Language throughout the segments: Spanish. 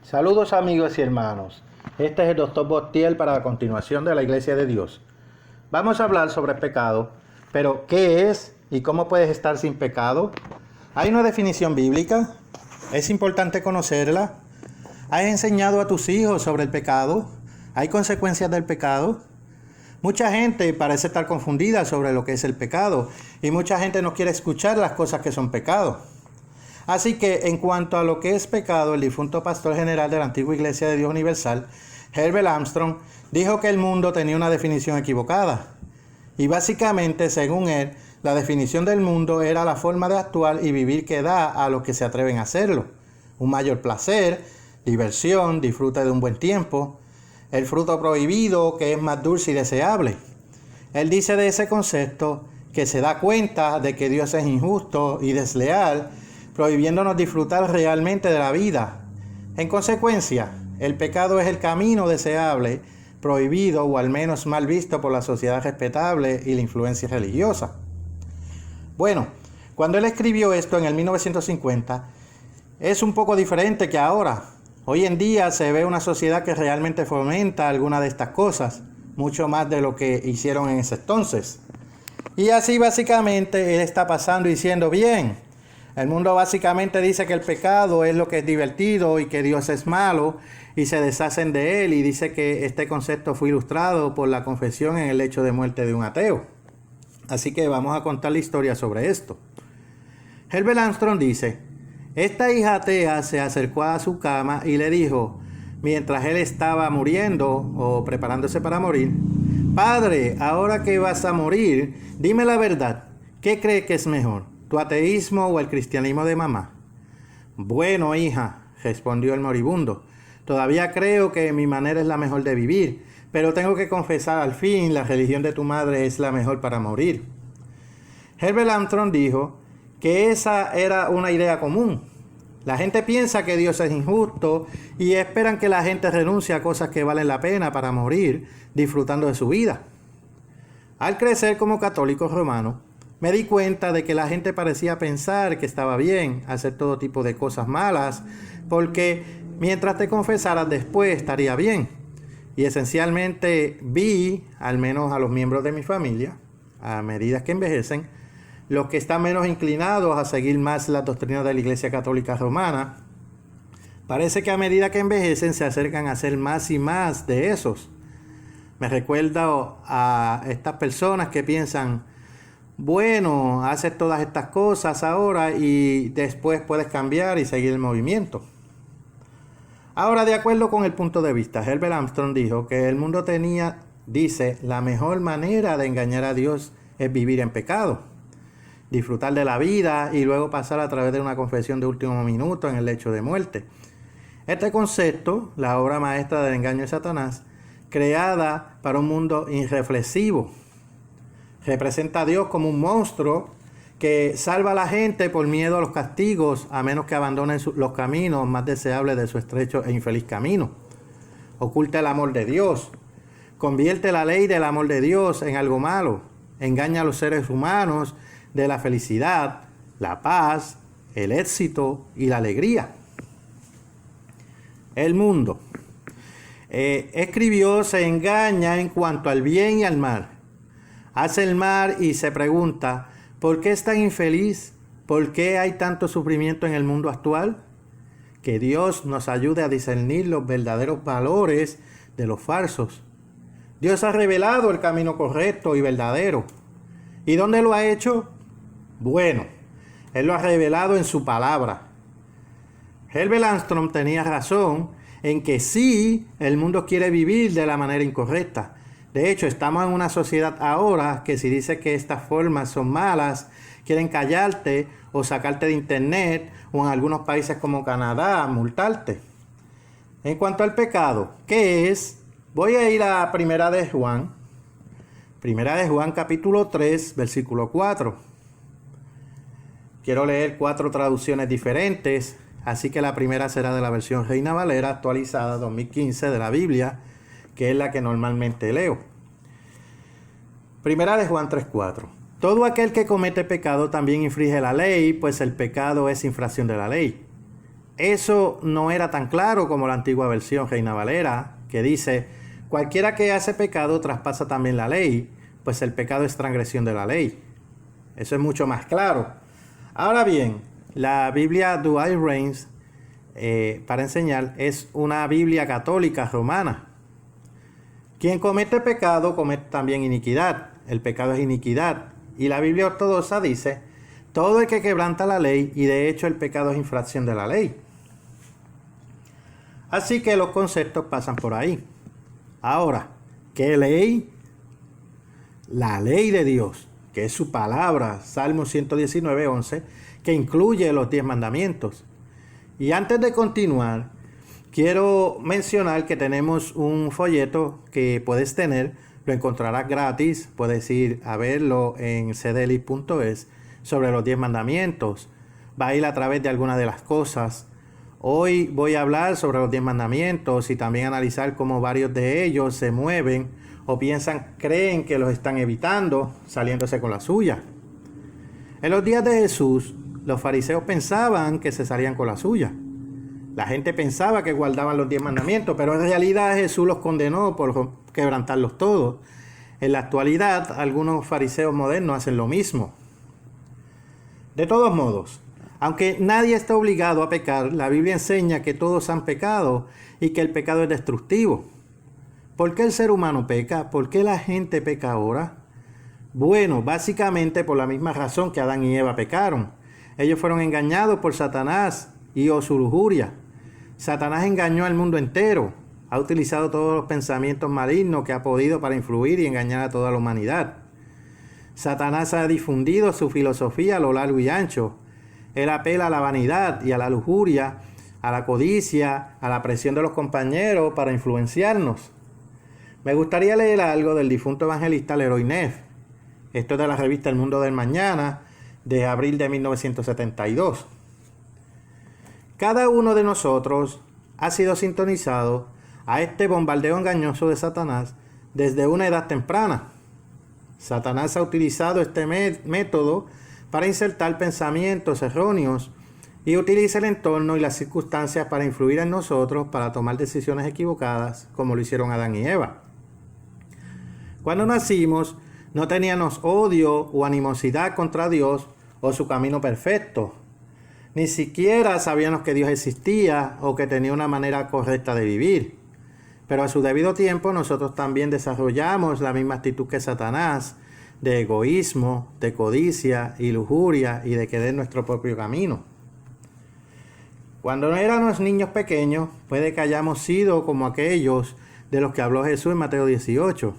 Saludos amigos y hermanos. Este es el Dr. Bostiel para la continuación de la Iglesia de Dios. Vamos a hablar sobre el pecado, pero ¿qué es y cómo puedes estar sin pecado? ¿Hay una definición bíblica? ¿Es importante conocerla? ¿Has enseñado a tus hijos sobre el pecado? ¿Hay consecuencias del pecado? Mucha gente parece estar confundida sobre lo que es el pecado y mucha gente no quiere escuchar las cosas que son pecado. Así que en cuanto a lo que es pecado, el difunto pastor general de la antigua Iglesia de Dios Universal, Herbert Armstrong, dijo que el mundo tenía una definición equivocada. Y básicamente, según él, la definición del mundo era la forma de actuar y vivir que da a los que se atreven a hacerlo. Un mayor placer, diversión, disfrute de un buen tiempo, el fruto prohibido que es más dulce y deseable. Él dice de ese concepto que se da cuenta de que Dios es injusto y desleal, prohibiéndonos disfrutar realmente de la vida. En consecuencia, el pecado es el camino deseable, prohibido o al menos mal visto por la sociedad respetable y la influencia religiosa. Bueno, cuando él escribió esto en el 1950, es un poco diferente que ahora. Hoy en día se ve una sociedad que realmente fomenta alguna de estas cosas, mucho más de lo que hicieron en ese entonces. Y así básicamente él está pasando diciendo, bien, el mundo básicamente dice que el pecado es lo que es divertido y que Dios es malo y se deshacen de él, y dice que este concepto fue ilustrado por la confesión en el lecho de muerte de un ateo. Así que vamos a contar la historia sobre esto. Herbert Armstrong dice, esta hija atea se acercó a su cama y le dijo, mientras él estaba muriendo o preparándose para morir, Padre, ahora que vas a morir, dime la verdad, ¿qué cree que es mejor? ¿Tu ateísmo o el cristianismo de mamá? Bueno, hija, respondió el moribundo, todavía creo que mi manera es la mejor de vivir, pero tengo que confesar al fin, la religión de tu madre es la mejor para morir. Herbert Armstrong dijo que esa era una idea común. La gente piensa que Dios es injusto y esperan que la gente renuncie a cosas que valen la pena para morir disfrutando de su vida. Al crecer como católico romano, me di cuenta de que la gente parecía pensar que estaba bien hacer todo tipo de cosas malas, porque mientras te confesaras después estaría bien. Y esencialmente vi, al menos a los miembros de mi familia, a medida que envejecen, los que están menos inclinados a seguir más las doctrinas de la Iglesia Católica Romana, parece que a medida que envejecen se acercan a ser más y más de esos. Me recuerdo a estas personas que piensan, bueno, haces todas estas cosas ahora y después puedes cambiar y seguir el movimiento. Ahora, de acuerdo con el punto de vista, Herbert Armstrong dijo que el mundo dice, la mejor manera de engañar a Dios es vivir en pecado, disfrutar de la vida y luego pasar a través de una confesión de último minuto en el lecho de muerte. Este concepto, la obra maestra del engaño de Satanás, creada para un mundo irreflexivo, representa a Dios como un monstruo que salva a la gente por miedo a los castigos, a menos que abandonen los caminos más deseables de su estrecho e infeliz camino. Oculta el amor de Dios, convierte la ley del amor de Dios en algo malo, engaña a los seres humanos de la felicidad, la paz, el éxito y la alegría. El mundo escribió, se engaña en cuanto al bien y al mal. Hace el mal y se pregunta, ¿por qué es tan infeliz? ¿Por qué hay tanto sufrimiento en el mundo actual? Que Dios nos ayude a discernir los verdaderos valores de los falsos. Dios ha revelado el camino correcto y verdadero. ¿Y dónde lo ha hecho? Bueno, Él lo ha revelado en su palabra. Herbert Armstrong tenía razón en que sí, el mundo quiere vivir de la manera incorrecta. De hecho, estamos en una sociedad ahora que si dice que estas formas son malas, quieren callarte o sacarte de internet, o en algunos países como Canadá, multarte. En cuanto al pecado, ¿qué es? Voy a ir a Primera de Juan capítulo 3, versículo 4. Quiero leer 4 traducciones diferentes, así que la primera será de la versión Reina Valera actualizada 2015 de la Biblia, que es la que normalmente leo. Primera de Juan 3:4. Todo aquel que comete pecado también infringe la ley, pues el pecado es infracción de la ley. eso no era tan claro como la antigua versión Reina Valera, que dice: cualquiera que hace pecado traspasa también la ley, pues el pecado es transgresión de la ley. Eso es mucho más claro. Ahora bien, la Biblia Douay Rheims, para enseñar, es una Biblia católica romana. Quien comete pecado comete también iniquidad. El pecado es iniquidad. Y la Biblia ortodoxa dice: todo el que quebranta la ley, y de hecho el pecado es infracción de la ley. Así que los conceptos pasan por ahí. Ahora, ¿qué ley? La ley de Dios, que es su palabra, Salmo 119, 11, que incluye los 10 mandamientos. Y antes de continuar, quiero mencionar que tenemos un folleto que puedes tener, lo encontrarás gratis, puedes ir a verlo en cdli.es, sobre los 10 mandamientos. Va a ir a través de algunas de las cosas. Hoy voy a hablar sobre los 10 mandamientos y también analizar cómo varios de ellos se mueven o creen que los están evitando, saliéndose con la suya. En los días de Jesús, los fariseos pensaban que se salían con la suya. La gente pensaba que guardaban los 10 mandamientos, pero en realidad Jesús los condenó por quebrantarlos todos. En la actualidad, algunos fariseos modernos hacen lo mismo. De todos modos, aunque nadie está obligado a pecar, la Biblia enseña que todos han pecado y que el pecado es destructivo. ¿Por qué el ser humano peca? ¿Por qué la gente peca ahora? Bueno, básicamente por la misma razón que Adán y Eva pecaron. Ellos fueron engañados por Satanás y su lujuria. Satanás engañó al mundo entero. Ha utilizado todos los pensamientos malignos que ha podido para influir y engañar a toda la humanidad. Satanás ha difundido su filosofía a lo largo y ancho. Él apela a la vanidad y a la lujuria, a la codicia, a la presión de los compañeros para influenciarnos. Me gustaría leer algo del difunto evangelista Leroy Neff. Esto es de la revista El Mundo del Mañana, de abril de 1972. Cada uno de nosotros ha sido sintonizado a este bombardeo engañoso de Satanás desde una edad temprana. Satanás ha utilizado este método para insertar pensamientos erróneos y utiliza el entorno y las circunstancias para influir en nosotros para tomar decisiones equivocadas, como lo hicieron Adán y Eva. Cuando nacimos, no teníamos odio o animosidad contra Dios o su camino perfecto. Ni siquiera sabíamos que Dios existía o que tenía una manera correcta de vivir. Pero a su debido tiempo nosotros también desarrollamos la misma actitud que Satanás, de egoísmo, de codicia y lujuria y de querer nuestro propio camino. Cuando no éramos niños pequeños, puede que hayamos sido como aquellos de los que habló Jesús en Mateo 18.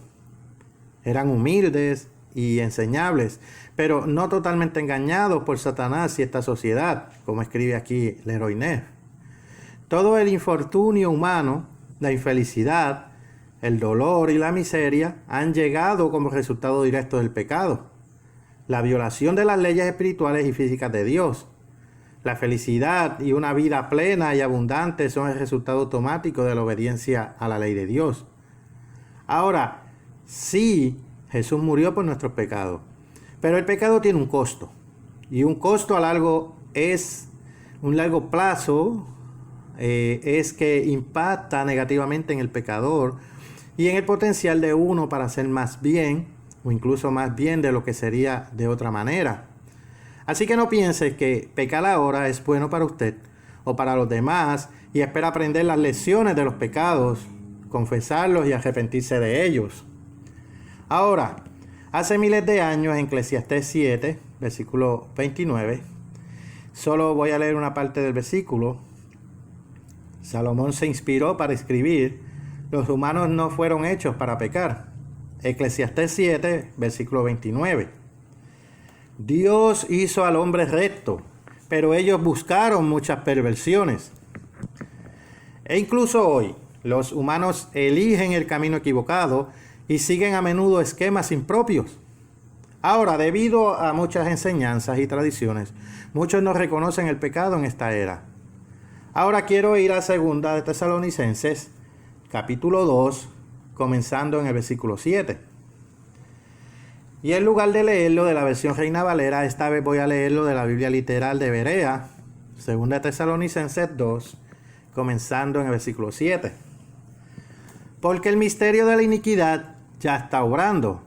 Eran humildes y enseñables, pero no totalmente engañados por Satanás y esta sociedad, como escribe aquí Leroy Neff. Todo el infortunio humano, la infelicidad, el dolor y la miseria han llegado como resultado directo del pecado, la violación de las leyes espirituales y físicas de Dios. La felicidad y una vida plena y abundante son el resultado automático de la obediencia a la ley de Dios. Ahora, sí, Jesús murió por nuestros pecados, pero el pecado tiene un costo, y un costo un largo plazo, es que impacta negativamente en el pecador y en el potencial de uno para hacer más bien, o incluso más bien de lo que sería de otra manera. Así que no piense que pecar ahora es bueno para usted o para los demás y espera aprender las lecciones de los pecados, confesarlos y arrepentirse de ellos. Ahora, hace miles de años en Eclesiastés 7, versículo 29, solo voy a leer una parte del versículo. Salomón se inspiró para escribir: los humanos no fueron hechos para pecar. Eclesiastés 7, versículo 29. Dios hizo al hombre recto, pero ellos buscaron muchas perversiones. E incluso hoy, los humanos eligen el camino equivocado y siguen a menudo esquemas impropios. Ahora, debido a muchas enseñanzas y tradiciones, muchos no reconocen el pecado en esta era. Ahora quiero ir a 2 de Tesalonicenses, capítulo 2, comenzando en el versículo 7. Y en lugar de leerlo de la versión Reina Valera, esta vez voy a leerlo de la Biblia literal de Berea, 2 Tesalonicenses 2, comenzando en el versículo 7. Porque el misterio de la iniquidad ya está obrando.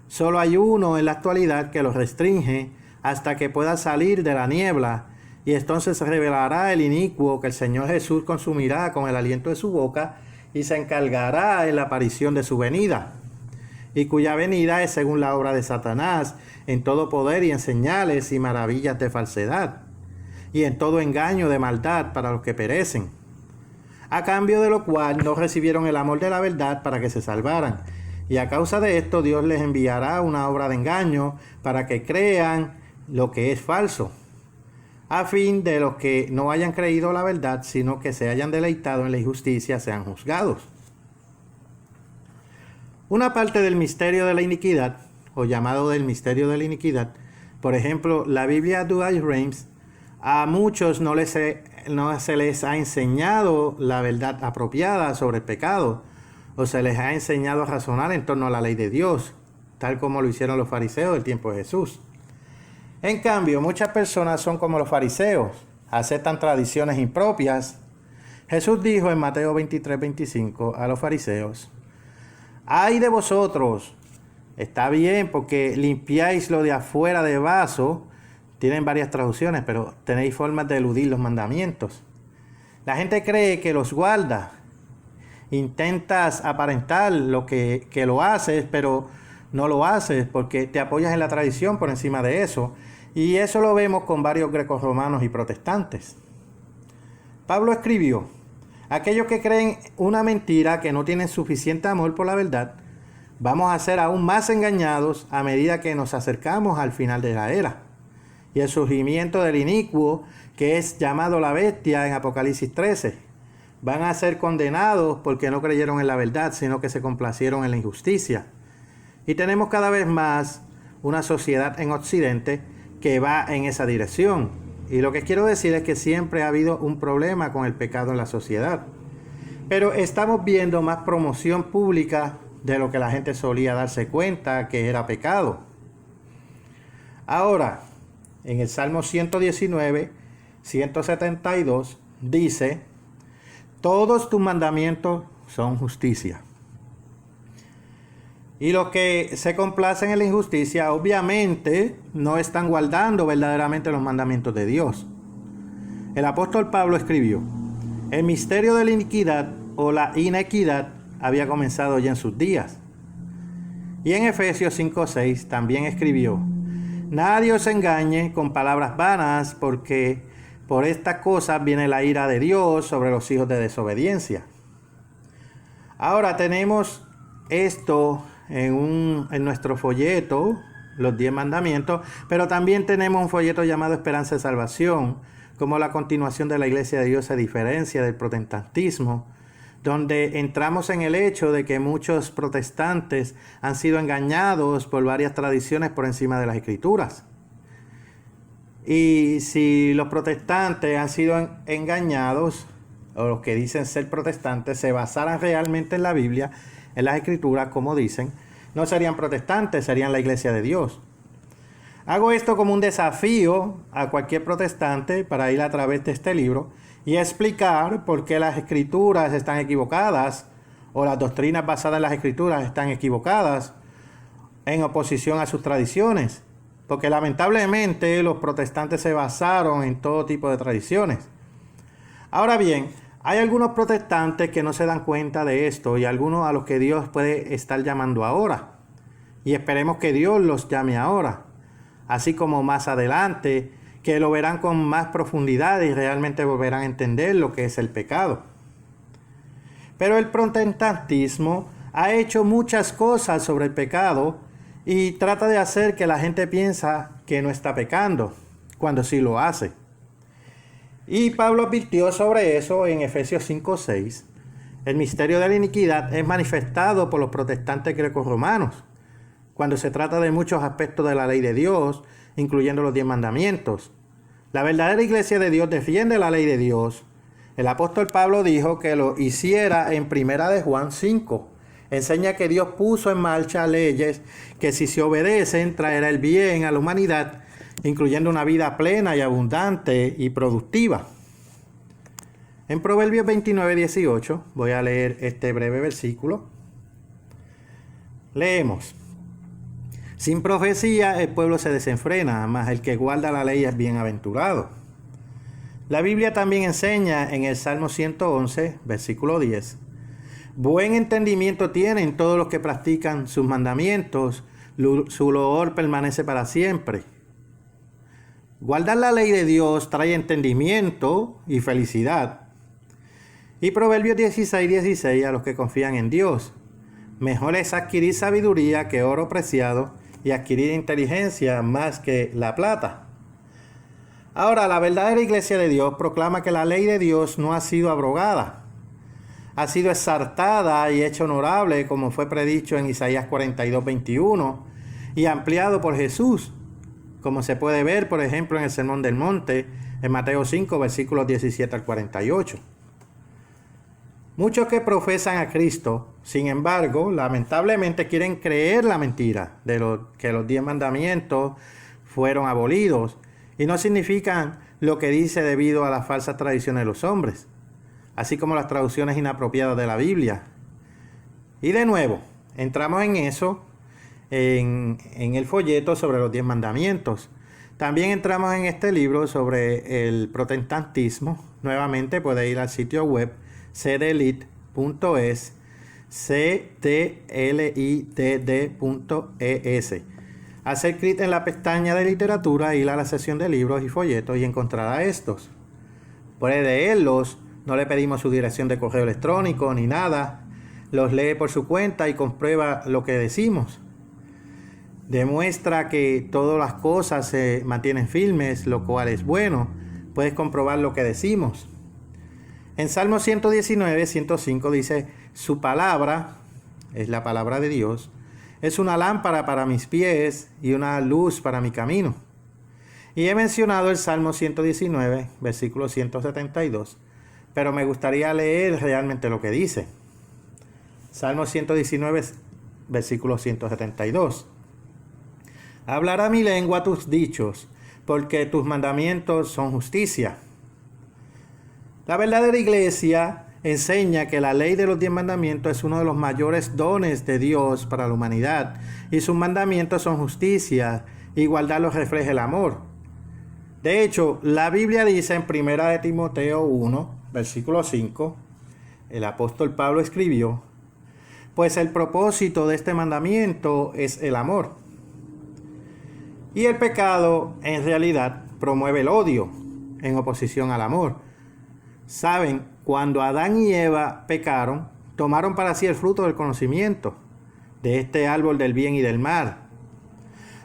Solo hay uno en la actualidad que lo restringe hasta que pueda salir de la niebla, y entonces se revelará el inicuo que el Señor Jesús consumirá con el aliento de su boca y se encargará en la aparición de su venida, y cuya venida es según la obra de Satanás, en todo poder y en señales y maravillas de falsedad, y en todo engaño de maldad para los que perecen, a cambio de lo cual no recibieron el amor de la verdad para que se salvaran. Y a causa de esto Dios les enviará una obra de engaño para que crean lo que es falso, a fin de los que no hayan creído la verdad, sino que se hayan deleitado en la injusticia, sean juzgados. Una parte del misterio de la iniquidad, o llamado del misterio de la iniquidad, por ejemplo, la Biblia Douay Rheims, a muchos no se les ha enseñado la verdad apropiada sobre el pecado, o se les ha enseñado a razonar en torno a la ley de Dios, tal como lo hicieron los fariseos del tiempo de Jesús. En cambio, muchas personas son como los fariseos, aceptan tradiciones impropias. Jesús dijo en Mateo 23:25 a los fariseos: ¡ay de vosotros! Está bien porque limpiáis lo de afuera de vaso. Tienen varias traducciones, pero tenéis formas de eludir los mandamientos. La gente cree que los guarda. Intentas aparentar que lo haces, pero no lo haces porque te apoyas en la tradición por encima de eso. Y eso lo vemos con varios grecorromanos y protestantes. Pablo escribió: aquellos que creen una mentira, que no tienen suficiente amor por la verdad, vamos a ser aún más engañados a medida que nos acercamos al final de la era. Y el surgimiento del inicuo, que es llamado la bestia en Apocalipsis 13, van a ser condenados porque no creyeron en la verdad, sino que se complacieron en la injusticia. Y tenemos cada vez más una sociedad en Occidente que va en esa dirección. Y lo que quiero decir es que siempre ha habido un problema con el pecado en la sociedad. Pero estamos viendo más promoción pública de lo que la gente solía darse cuenta que era pecado. Ahora, en el Salmo 119, 172, dice: todos tus mandamientos son justicia. Y los que se complacen en la injusticia, obviamente, no están guardando verdaderamente los mandamientos de Dios. El apóstol Pablo escribió: el misterio de la iniquidad o la inequidad había comenzado ya en sus días. Y en Efesios 5:6 también escribió: nadie os engañe con palabras vanas, porque por estas cosas viene la ira de Dios sobre los hijos de desobediencia. Ahora tenemos esto en nuestro folleto, los 10 mandamientos, pero también tenemos un folleto llamado Esperanza de Salvación, como la continuación de la Iglesia de Dios se diferencia del protestantismo, donde entramos en el hecho de que muchos protestantes han sido engañados por varias tradiciones por encima de las Escrituras. Y si los protestantes han sido engañados, o los que dicen ser protestantes, se basaran realmente en la Biblia, en las Escrituras, como dicen, no serían protestantes, serían la Iglesia de Dios. Hago esto como un desafío a cualquier protestante para ir a través de este libro y explicar por qué las Escrituras están equivocadas, o las doctrinas basadas en las Escrituras están equivocadas, en oposición a sus tradiciones. Porque lamentablemente los protestantes se basaron en todo tipo de tradiciones. Ahora bien, hay algunos protestantes que no se dan cuenta de esto, y algunos a los que Dios puede estar llamando ahora. Y esperemos que Dios los llame ahora, así como más adelante, que lo verán con más profundidad y realmente volverán a entender lo que es el pecado. Pero el protestantismo ha hecho muchas cosas sobre el pecado y trata de hacer que la gente piensa que no está pecando, cuando sí lo hace. Y Pablo advirtió sobre eso en Efesios 5:6. El misterio de la iniquidad es manifestado por los protestantes grecorromanos, cuando se trata de muchos aspectos de la ley de Dios, incluyendo los 10 mandamientos. La verdadera Iglesia de Dios defiende la ley de Dios. El apóstol Pablo dijo que lo hiciera en 1 de Juan 5. Enseña que Dios puso en marcha leyes que, si se obedecen, traerá el bien a la humanidad, incluyendo una vida plena y abundante y productiva. En Proverbios 29:18 voy a leer este breve versículo. Leemos: sin profecía el pueblo se desenfrena, mas el que guarda la ley es bienaventurado. La Biblia también enseña en el Salmo 111, versículo 10: buen entendimiento tienen todos los que practican sus mandamientos, su loor permanece para siempre. Guardar la ley de Dios trae entendimiento y felicidad. Y Proverbios 16:16 a los que confían en Dios: mejor es adquirir sabiduría que oro preciado, y adquirir inteligencia más que la plata. Ahora, la verdadera iglesia de Dios proclama que la ley de Dios no ha sido abrogada. Ha sido exaltada y hecha honorable, como fue predicho en Isaías 42:21, y ampliado por Jesús, como se puede ver, por ejemplo, en el Sermón del Monte, en Mateo 5, versículos 17 al 48. Muchos que profesan a Cristo, sin embargo, lamentablemente quieren creer la mentira de que los 10 mandamientos fueron abolidos, y no significan lo que dice debido a las falsas tradiciones de los hombres, así como las traducciones inapropiadas de la Biblia. Y de nuevo, entramos en eso en el folleto sobre los 10 mandamientos. También entramos en este libro sobre el protestantismo. Nuevamente puede ir al sitio web cdlit.es, cdlidd.es. Hacer clic en la pestaña de literatura, ir a la sección de libros y folletos y encontrará estos. Puede leerlos, no le pedimos su dirección de correo electrónico ni nada. Los lee por su cuenta y comprueba lo que decimos. Demuestra que todas las cosas se mantienen firmes, lo cual es bueno. Puedes comprobar lo que decimos. En Salmo 119:105 dice: su palabra, es la palabra de Dios, es una lámpara para mis pies y una luz para mi camino. Y he mencionado el Salmo 119, versículo 172, pero me gustaría leer realmente lo que dice. Salmo 119, versículo 172. Hablará mi lengua tus dichos, porque tus mandamientos son justicia. La verdadera iglesia enseña que la ley de los 10 mandamientos es uno de los mayores dones de Dios para la humanidad, y sus mandamientos son justicia, y guardarlos refleja el amor. De hecho, la Biblia dice en 1 de Timoteo 1, versículo 5, el apóstol Pablo escribió: pues el propósito de este mandamiento es el amor. Y el pecado, en realidad, promueve el odio en oposición al amor. Saben, cuando Adán y Eva pecaron, tomaron para sí el fruto del conocimiento de este árbol del bien y del mal.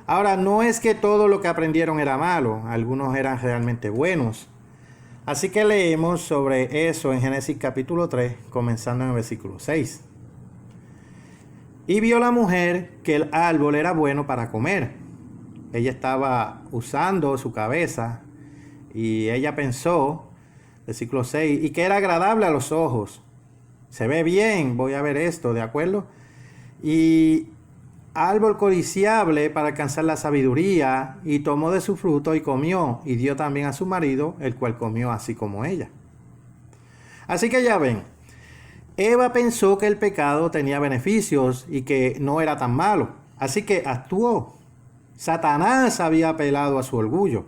Ahora, no es que todo lo que aprendieron era malo, algunos eran realmente buenos. Así que leemos sobre eso en Génesis capítulo 3, comenzando en el versículo 6. Y vio la mujer que el árbol era bueno para comer. Ella estaba usando su cabeza y ella pensó, versículo 6, y que era agradable a los ojos. Se ve bien, voy a ver esto, ¿de acuerdo? Y árbol codiciable para alcanzar la sabiduría, y tomó de su fruto y comió, y dio también a su marido, el cual comió así como ella. Así que ya ven, Eva pensó que el pecado tenía beneficios y que no era tan malo, así que actuó. Satanás había apelado a su orgullo.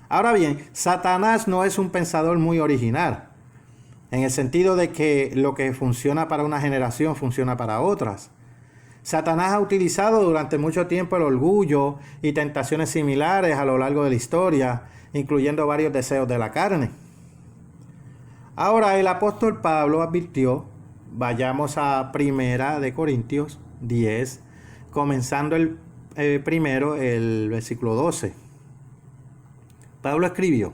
Ahora bien, Satanás no es un pensador muy original, en el sentido de que lo que funciona para una generación funciona para otras. Satanás ha utilizado durante mucho tiempo el orgullo y tentaciones similares a lo largo de la historia, incluyendo varios deseos de la carne. Ahora el apóstol Pablo advirtió, vayamos a 1 de Corintios 10, comenzando el versículo 12. Pablo escribió: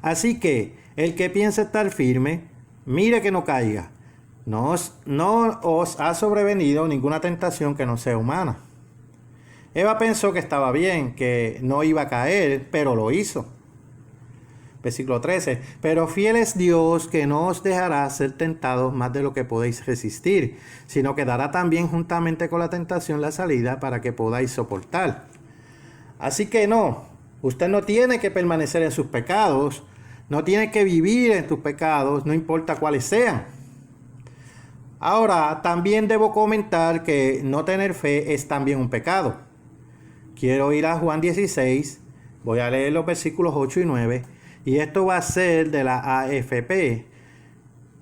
así que el que piensa estar firme, mire que no caiga. No os ha sobrevenido ninguna tentación que no sea humana. Eva pensó que estaba bien, que no iba a caer, pero lo hizo. Versículo 13. Pero fiel es Dios, que no os dejará ser tentados más de lo que podéis resistir, sino que dará también juntamente con la tentación la salida para que podáis soportar. Así que no, Usted no tiene que permanecer en sus pecados, no tiene que vivir en tus pecados, no importa cuáles sean. Ahora, también debo comentar que no tener fe es también un pecado. Quiero ir a Juan 16, voy a leer los versículos 8 y 9, y esto va a ser de la AFP,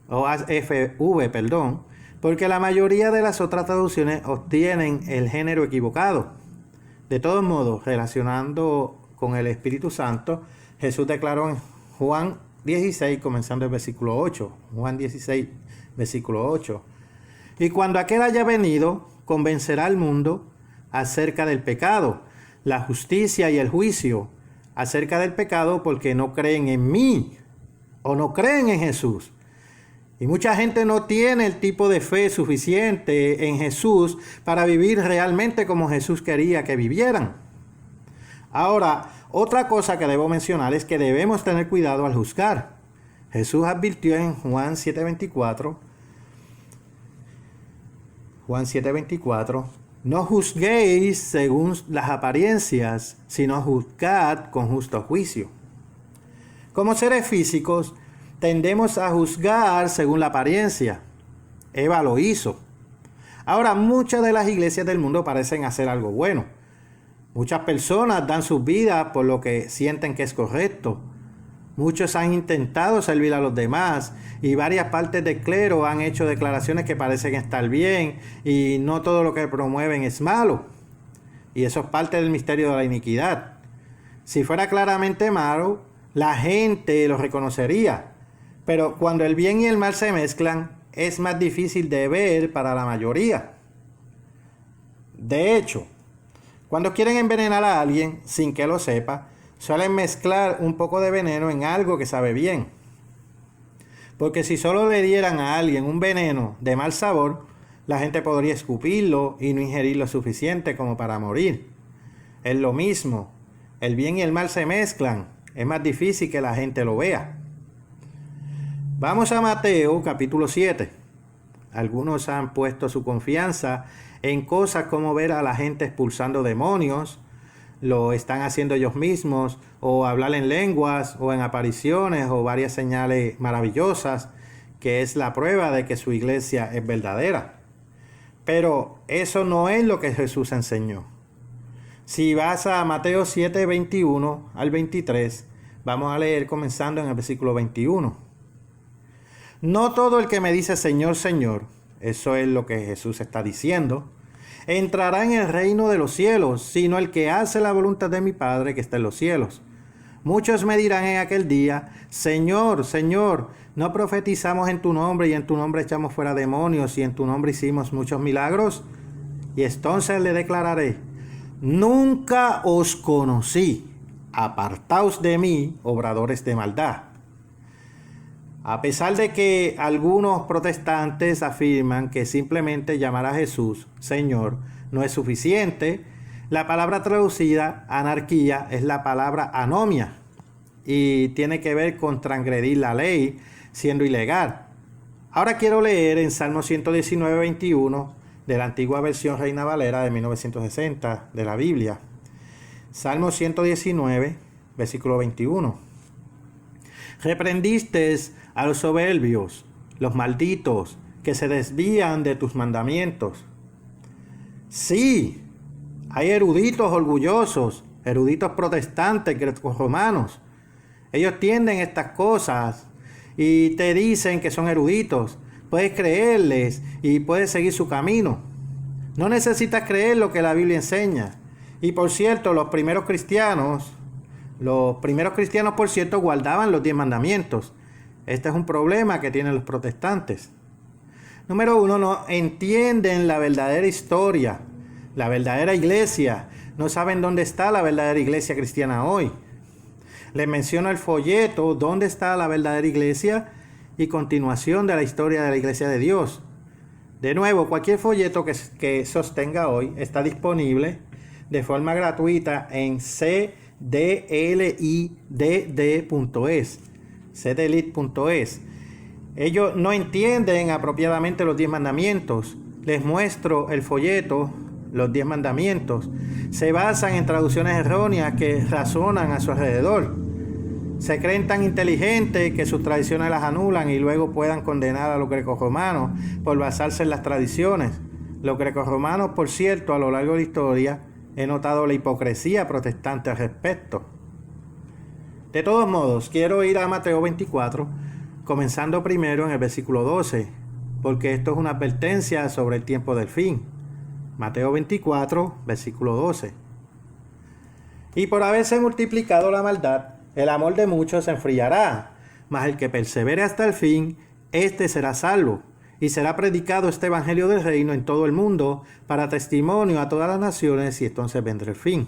o AFV, perdón, porque la mayoría de las otras traducciones obtienen el género equivocado. De todos modos, relacionando con el Espíritu Santo, Jesús declaró en Juan 16, comenzando el versículo 8, Juan 16, versículo 8, y cuando aquel haya venido, convencerá al mundo acerca del pecado, la justicia y el juicio. Acerca del pecado porque no creen en mí o no creen en Jesús. Y mucha gente no tiene el tipo de fe suficiente en Jesús para vivir realmente como Jesús quería que vivieran. Ahora, otra cosa que debo mencionar es que debemos tener cuidado al juzgar. Jesús advirtió en Juan 7:24, no juzguéis según las apariencias, sino juzgad con justo juicio. Como seres físicos, tendemos a juzgar según la apariencia. Eva lo hizo. Ahora, muchas de las iglesias del mundo parecen hacer algo bueno. Muchas personas dan sus vidas por lo que sienten que es correcto. Muchos han intentado servir a los demás y varias partes del clero han hecho declaraciones que parecen estar bien y no todo lo que promueven es malo. Y eso es parte del misterio de la iniquidad. Si fuera claramente malo, la gente lo reconocería. Pero cuando el bien y el mal se mezclan, es más difícil de ver para la mayoría. De hecho, cuando quieren envenenar a alguien sin que lo sepa, suelen mezclar un poco de veneno en algo que sabe bien. Porque si solo le dieran a alguien un veneno de mal sabor, la gente podría escupirlo y no ingerir lo suficiente como para morir. Es lo mismo, el bien y el mal se mezclan, es más difícil que la gente lo vea. Vamos a Mateo capítulo 7. Algunos han puesto su confianza en cosas como ver a la gente expulsando demonios, lo están haciendo ellos mismos, o hablar en lenguas, o en apariciones, o varias señales maravillosas, que es la prueba de que su iglesia es verdadera. Pero eso no es lo que Jesús enseñó. Si vas a Mateo 7, 21 al 23, vamos a leer comenzando en el versículo 21. No todo el que me dice Señor, Señor, eso es lo que Jesús está diciendo, entrará en el reino de los cielos, sino el que hace la voluntad de mi Padre que está en los cielos. Muchos me dirán en aquel día, Señor, Señor, ¿no profetizamos en tu nombre y en tu nombre echamos fuera demonios y en tu nombre hicimos muchos milagros? Y entonces le declararé, nunca os conocí, apartaos de mí, obradores de maldad. A pesar de que algunos protestantes afirman que simplemente llamar a Jesús Señor no es suficiente, la palabra traducida, anarquía, es la palabra anomia y tiene que ver con transgredir la ley siendo ilegal. Ahora quiero leer en Salmo 119, 21 de la antigua versión Reina Valera de 1960 de la Biblia. Salmo 119, versículo 21. Reprendiste a los soberbios, los malditos, que se desvían de tus mandamientos. Sí, hay eruditos orgullosos, eruditos protestantes, grecorromanos. Ellos tienden estas cosas y te dicen que son eruditos. Puedes creerles y puedes seguir su camino. No necesitas creer lo que la Biblia enseña. Y por cierto, los primeros cristianos, por cierto, guardaban los 10 mandamientos. Este es un problema que tienen los protestantes. Número 1, no entienden la verdadera historia, la verdadera iglesia. No saben dónde está la verdadera iglesia cristiana hoy. Les menciono el folleto, dónde está la verdadera iglesia y continuación de la historia de la iglesia de Dios. De nuevo, cualquier folleto que sostenga hoy está disponible de forma gratuita en cdlidd.es. cdlidd.es. Ellos no entienden apropiadamente los 10 mandamientos. Les muestro el folleto los 10 mandamientos, se basan en traducciones erróneas que razonan a su alrededor. Se creen tan inteligentes que sus tradiciones las anulan y luego puedan condenar a los grecorromanos por basarse en las tradiciones. Los grecorromanos, por cierto, a lo largo de la historia, he notado la hipocresía protestante al respecto. De todos modos, quiero ir a Mateo 24, comenzando primero en el versículo 12, porque esto es una advertencia sobre el tiempo del fin. Mateo 24, versículo 12. Y por haberse multiplicado la maldad, el amor de muchos se enfriará, mas el que persevere hasta el fin, éste será salvo. Y será predicado este evangelio del reino en todo el mundo, para testimonio a todas las naciones, y entonces vendrá el fin.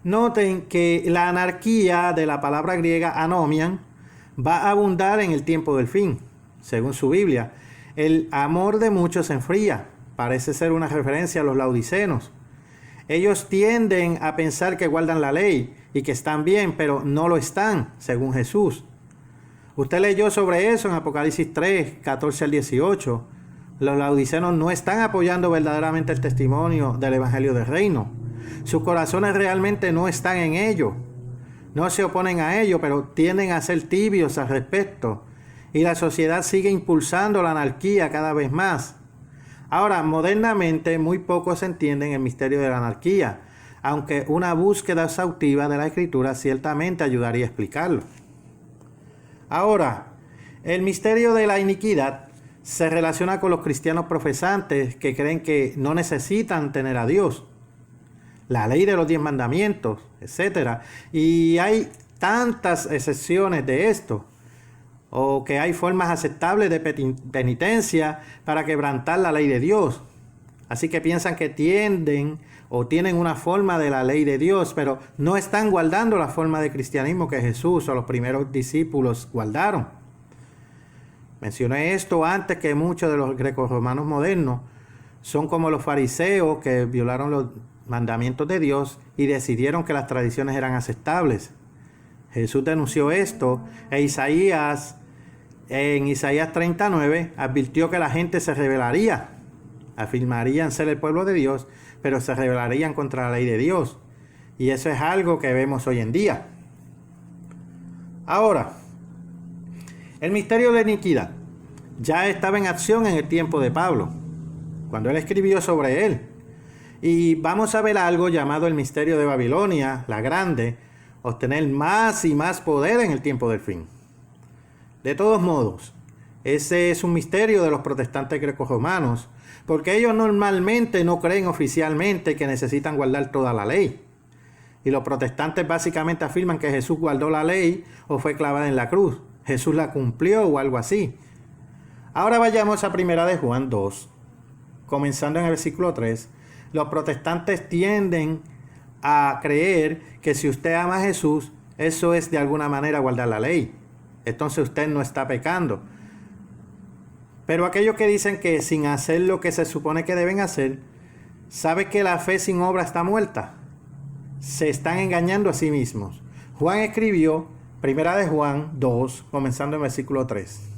Noten que la anarquía de la palabra griega anomian va a abundar en el tiempo del fin. Según su Biblia, el amor de muchos se enfría. Parece ser una referencia a los laodicenos. Ellos tienden a pensar que guardan la ley y que están bien, pero no lo están, según Jesús. Usted leyó sobre eso en Apocalipsis 3, 14 al 18. Los laodicenos no están apoyando verdaderamente el testimonio del Evangelio del Reino. Sus corazones realmente no están en ello. No se oponen a ello, pero tienden a ser tibios al respecto. Y la sociedad sigue impulsando la anarquía cada vez más. Ahora, modernamente, muy pocos entienden el misterio de la anarquía, aunque una búsqueda exhaustiva de la Escritura ciertamente ayudaría a explicarlo. Ahora, el misterio de la iniquidad se relaciona con los cristianos profesantes que creen que no necesitan tener a Dios, la ley de los 10 mandamientos, etc. Y hay tantas excepciones de esto, o que hay formas aceptables de penitencia para quebrantar la ley de Dios. Así que piensan que tienden o tienen una forma de la ley de Dios, pero no están guardando la forma de cristianismo que Jesús o los primeros discípulos guardaron. Mencioné esto antes, que muchos de los grecorromanos modernos son como los fariseos que violaron los mandamientos de Dios y decidieron que las tradiciones eran aceptables. Jesús denunció esto en Isaías 39 advirtió que la gente se rebelaría, afirmarían ser el pueblo de Dios, pero se rebelarían contra la ley de Dios. Y eso es algo que vemos hoy en día. Ahora, el misterio de la iniquidad ya estaba en acción en el tiempo de Pablo, cuando él escribió sobre él. Y vamos a ver algo llamado el misterio de Babilonia, la grande, obtener más y más poder en el tiempo del fin. De todos modos, ese es un misterio de los protestantes grecorromanos, porque ellos normalmente no creen oficialmente que necesitan guardar toda la ley. Y los protestantes básicamente afirman que Jesús guardó la ley o fue clavado en la cruz. Jesús la cumplió o algo así. Ahora vayamos a 1 de Juan 2, comenzando en el versículo 3. Los protestantes tienden a creer que si usted ama a Jesús, eso es de alguna manera guardar la ley. Entonces usted no está pecando. Pero aquellos que dicen que sin hacer lo que se supone que deben hacer, ¿sabe que la fe sin obra está muerta? Se están engañando a sí mismos. Juan escribió 1 de Juan 2, comenzando en versículo 3.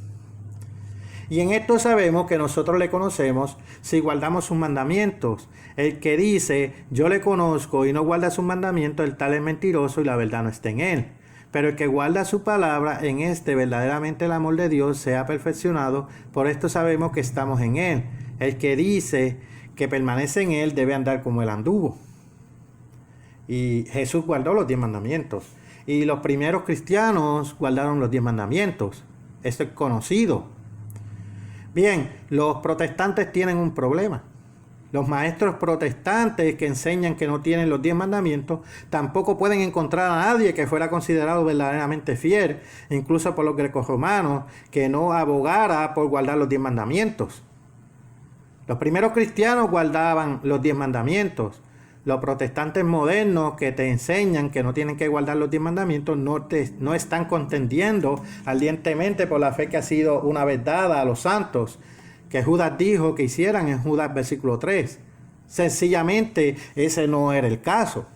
Y en esto sabemos que nosotros le conocemos si guardamos sus mandamientos. El que dice, yo le conozco y no guarda sus mandamientos, el tal es mentiroso y la verdad no está en él. Pero el que guarda su palabra, en este verdaderamente el amor de Dios se ha perfeccionado. Por esto sabemos que estamos en él. El que dice que permanece en él debe andar como él anduvo. Y Jesús guardó los 10 mandamientos. Y los primeros cristianos guardaron los 10 mandamientos. Esto es conocido. Bien, los protestantes tienen un problema. Los maestros protestantes que enseñan que no tienen los 10 mandamientos tampoco pueden encontrar a nadie que fuera considerado verdaderamente fiel, incluso por los grecorromanos, que no abogara por guardar los 10 mandamientos. Los primeros cristianos guardaban los 10 mandamientos. Los protestantes modernos que te enseñan que no tienen que guardar los 10 mandamientos no están contendiendo ardientemente por la fe que ha sido una vez dada a los santos, que Judas dijo que hicieran en Judas versículo 3. Sencillamente ese no era el caso.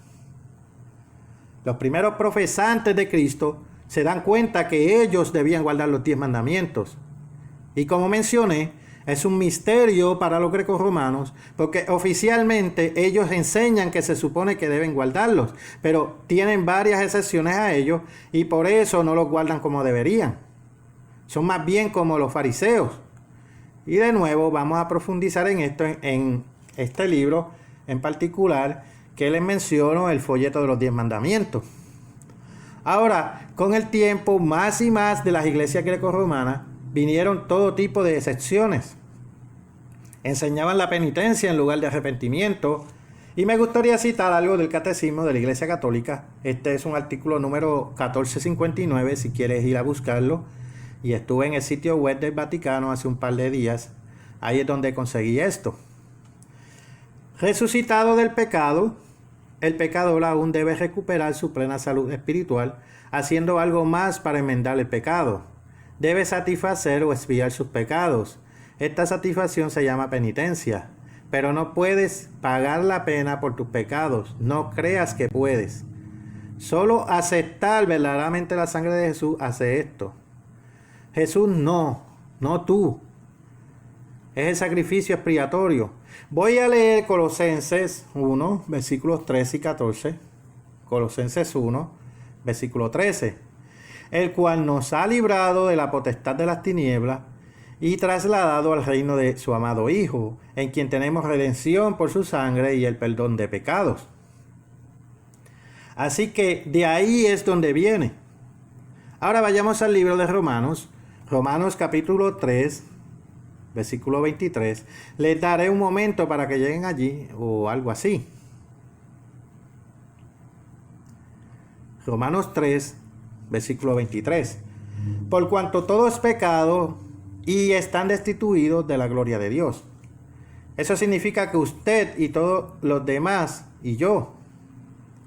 Los primeros profesantes de Cristo se dan cuenta que ellos debían guardar los 10 mandamientos. Y como mencioné, Es un misterio para los grecorromanos, porque oficialmente ellos enseñan que se supone que deben guardarlos, pero tienen varias excepciones a ellos y por eso no los guardan como deberían. Son más bien como los fariseos. Y de nuevo vamos a profundizar en esto en este libro en particular que les menciono, el folleto de los 10 mandamientos. Ahora, con el tiempo, más y más de las iglesias grecorromanas vinieron todo tipo de excepciones. Enseñaban la penitencia en lugar de arrepentimiento. Y me gustaría citar algo del Catecismo de la Iglesia Católica. Este es un artículo número 1459, si quieres ir a buscarlo. Y estuve en el sitio web del Vaticano hace un par de días. Ahí es donde conseguí esto. Resucitado del pecado, el pecador aún debe recuperar su plena salud espiritual, haciendo algo más para enmendar el pecado. Debe satisfacer o expiar sus pecados. Esta satisfacción se llama penitencia. Pero no puedes pagar la pena por tus pecados. No creas que puedes. Solo aceptar verdaderamente la sangre de Jesús hace esto. Jesús no tú. Es el sacrificio expiatorio. Voy a leer Colosenses 1, versículos 13 y 14. Colosenses 1, versículo 13. El cual nos ha librado de la potestad de las tinieblas y trasladado al reino de su amado Hijo, en quien tenemos redención por su sangre y el perdón de pecados. Así que de ahí es donde viene. Ahora vayamos al libro de Romanos. Romanos capítulo 3, versículo 23. Les daré un momento para que lleguen allí o algo así. Romanos 3, versículo 23. Por cuanto todo es pecado y están destituidos de la gloria de Dios. Eso significa que usted y todos los demás y yo,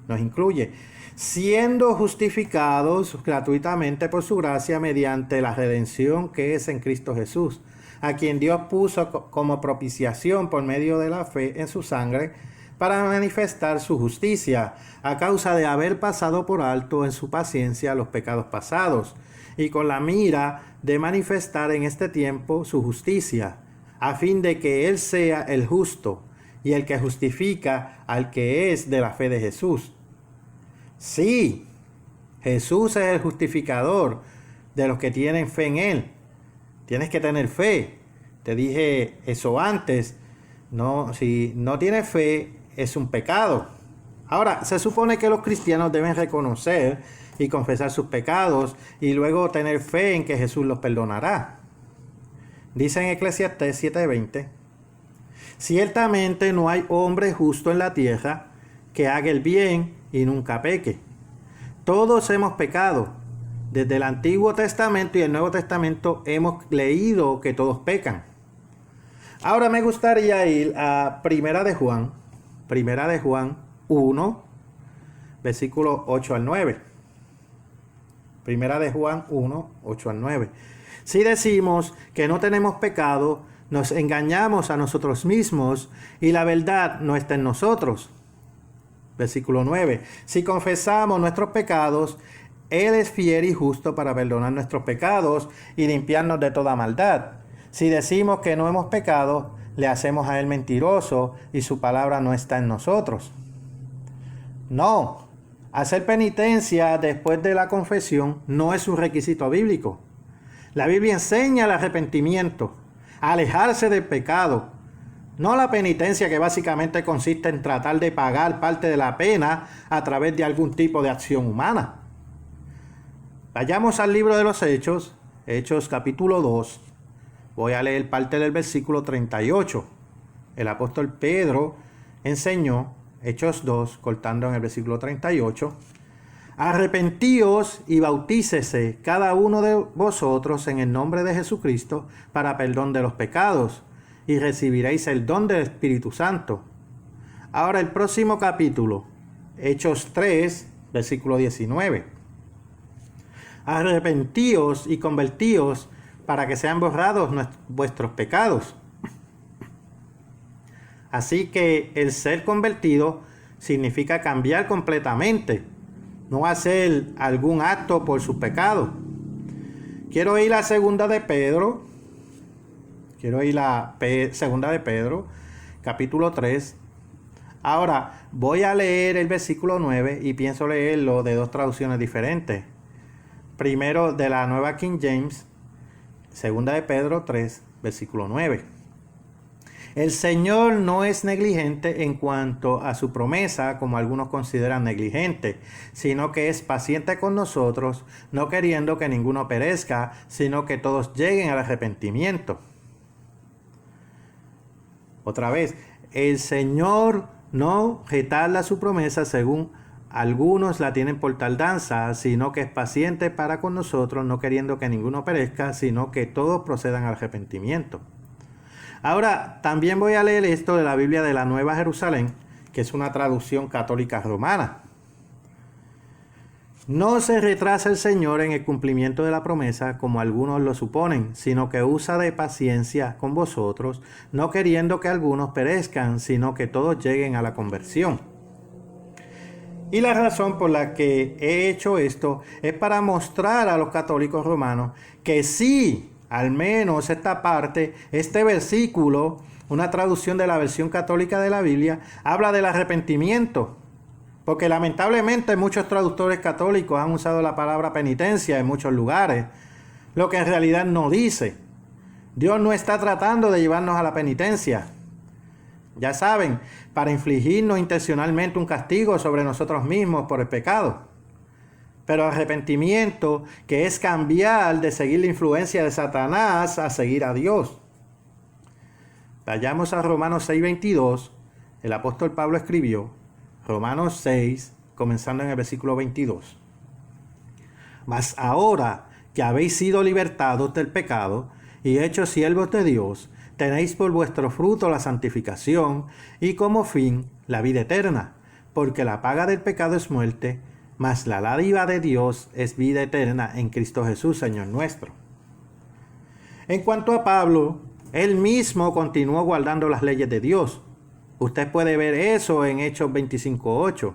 nos incluye, siendo justificados gratuitamente por su gracia mediante la redención que es en Cristo Jesús, a quien Dios puso como propiciación por medio de la fe en su sangre, para manifestar su justicia, a causa de haber pasado por alto en su paciencia los pecados pasados, y con la mira de manifestar en este tiempo su justicia, a fin de que Él sea el justo y el que justifica al que es de la fe de Jesús. Sí, Jesús es el justificador de los que tienen fe en Él. Tienes que tener fe. Te dije eso antes. No, si no tienes fe, es un pecado. Ahora, se supone que los cristianos deben reconocer y confesar sus pecados y luego tener fe en que Jesús los perdonará. Dice en Eclesiastés 7:20: ciertamente no hay hombre justo en la tierra que haga el bien y nunca peque. Todos hemos pecado. Desde el Antiguo Testamento y el Nuevo Testamento hemos leído que todos pecan. Ahora me gustaría ir a Primera de Juan 1, versículos 8 al 9. Primera de Juan 1, 8 al 9. Si decimos que no tenemos pecado, nos engañamos a nosotros mismos y la verdad no está en nosotros. Versículo 9. Si confesamos nuestros pecados, Él es fiel y justo para perdonar nuestros pecados y limpiarnos de toda maldad. Si decimos que no hemos pecado, le hacemos a Él mentiroso y su palabra no está en nosotros. No, hacer penitencia después de la confesión no es un requisito bíblico. La Biblia enseña el arrepentimiento, alejarse del pecado, no la penitencia que básicamente consiste en tratar de pagar parte de la pena a través de algún tipo de acción humana. Vayamos al libro de los Hechos, Hechos capítulo 2. Voy a leer parte del versículo 38. El apóstol Pedro enseñó, Hechos 2, cortando en el versículo 38, arrepentíos y bautícese cada uno de vosotros en el nombre de Jesucristo para perdón de los pecados, y recibiréis el don del Espíritu Santo. Ahora el próximo capítulo, Hechos 3, versículo 19. Arrepentíos y convertíos para que sean borrados vuestros pecados. Así que el ser convertido significa cambiar completamente, no hacer algún acto por sus pecados. Quiero ir a segunda de Pedro, Quiero ir a Segunda de Pedro, capítulo 3. Ahora, voy a leer el versículo 9 y pienso leerlo de dos traducciones diferentes. Primero de la Nueva King James, Segunda de Pedro 3, versículo 9. El Señor no es negligente en cuanto a su promesa, como algunos consideran negligente, sino que es paciente con nosotros, no queriendo que ninguno perezca, sino que todos lleguen al arrepentimiento. Otra vez, el Señor no retarda su promesa según algunos la tienen por tardanza, sino que es paciente para con nosotros, no queriendo que ninguno perezca, sino que todos procedan al arrepentimiento. Ahora, también voy a leer esto de la Biblia de la Nueva Jerusalén, que es una traducción católica romana. No se retrasa el Señor en el cumplimiento de la promesa, como algunos lo suponen, sino que usa de paciencia con vosotros, no queriendo que algunos perezcan, sino que todos lleguen a la conversión. Y la razón por la que he hecho esto es para mostrar a los católicos romanos que sí, al menos esta parte, este versículo, una traducción de la versión católica de la Biblia, habla del arrepentimiento. Porque lamentablemente muchos traductores católicos han usado la palabra penitencia en muchos lugares, lo que en realidad no dice. Dios no está tratando de llevarnos a la penitencia. Ya saben, para infligirnos intencionalmente un castigo sobre nosotros mismos por el pecado. Pero arrepentimiento, que es cambiar de seguir la influencia de Satanás a seguir a Dios. Vayamos a Romanos 6:22. El apóstol Pablo escribió, Romanos 6, comenzando en el versículo 22. Mas ahora que habéis sido libertados del pecado y hechos siervos de Dios, tenéis por vuestro fruto la santificación y como fin la vida eterna, porque la paga del pecado es muerte, mas la dádiva de Dios es vida eterna en Cristo Jesús, Señor nuestro. En cuanto a Pablo, él mismo continuó guardando las leyes de Dios. Usted puede ver eso en Hechos 25:8.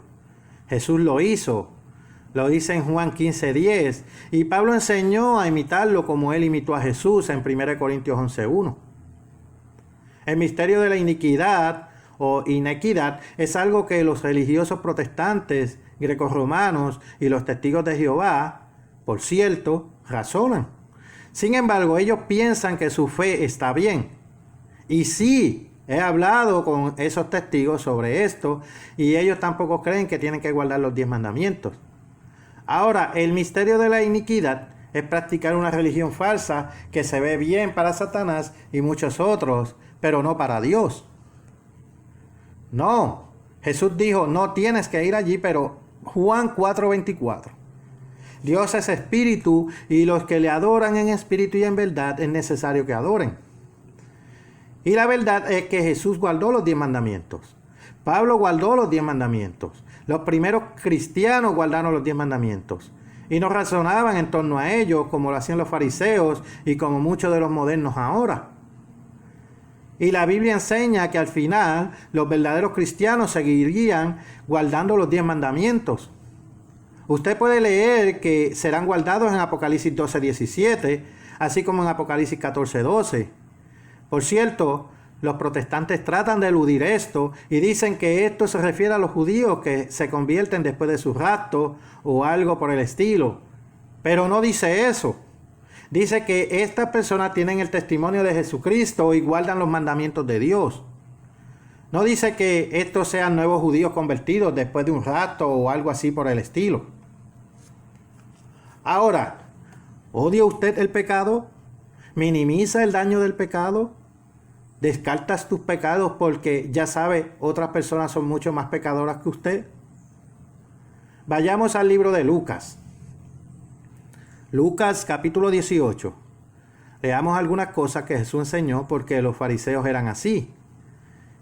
Jesús lo hizo. Lo dice en Juan 15:10. Y Pablo enseñó a imitarlo como él imitó a Jesús en 1 Corintios 11:1. El misterio de la iniquidad o inequidad es algo que los religiosos protestantes, grecorromanos y los testigos de Jehová, por cierto, razonan. Sin embargo, ellos piensan que su fe está bien. Y sí, he hablado con esos testigos sobre esto y ellos tampoco creen que tienen que guardar los 10 mandamientos. Ahora, el misterio de la iniquidad es practicar una religión falsa que se ve bien para Satanás y muchos otros, pero no para Dios. No, Jesús dijo, no tienes que ir allí, pero Juan 4:24. Dios es espíritu y los que le adoran en espíritu y en verdad es necesario que adoren. Y la verdad es que Jesús guardó los 10 mandamientos. Pablo guardó los 10 mandamientos. Los primeros cristianos guardaron los 10 mandamientos. Y no razonaban en torno a ellos como lo hacían los fariseos y como muchos de los modernos ahora. Y la Biblia enseña que al final los verdaderos cristianos seguirían guardando los 10 mandamientos. Usted puede leer que serán guardados en Apocalipsis 12:17, así como en Apocalipsis 14:12. Por cierto, los protestantes tratan de eludir esto y dicen que esto se refiere a los judíos que se convierten después de su rapto o algo por el estilo. Pero no dice eso. Dice que estas personas tienen el testimonio de Jesucristo y guardan los mandamientos de Dios. No dice que estos sean nuevos judíos convertidos después de un rapto o algo así por el estilo. Ahora, ¿odia usted el pecado? ¿Minimiza el daño del pecado? ¿Descartas tus pecados porque ya sabe otras personas son mucho más pecadoras que usted? Vayamos al libro de Lucas. Lucas capítulo 18. Leamos algunas cosas que Jesús enseñó porque los fariseos eran así.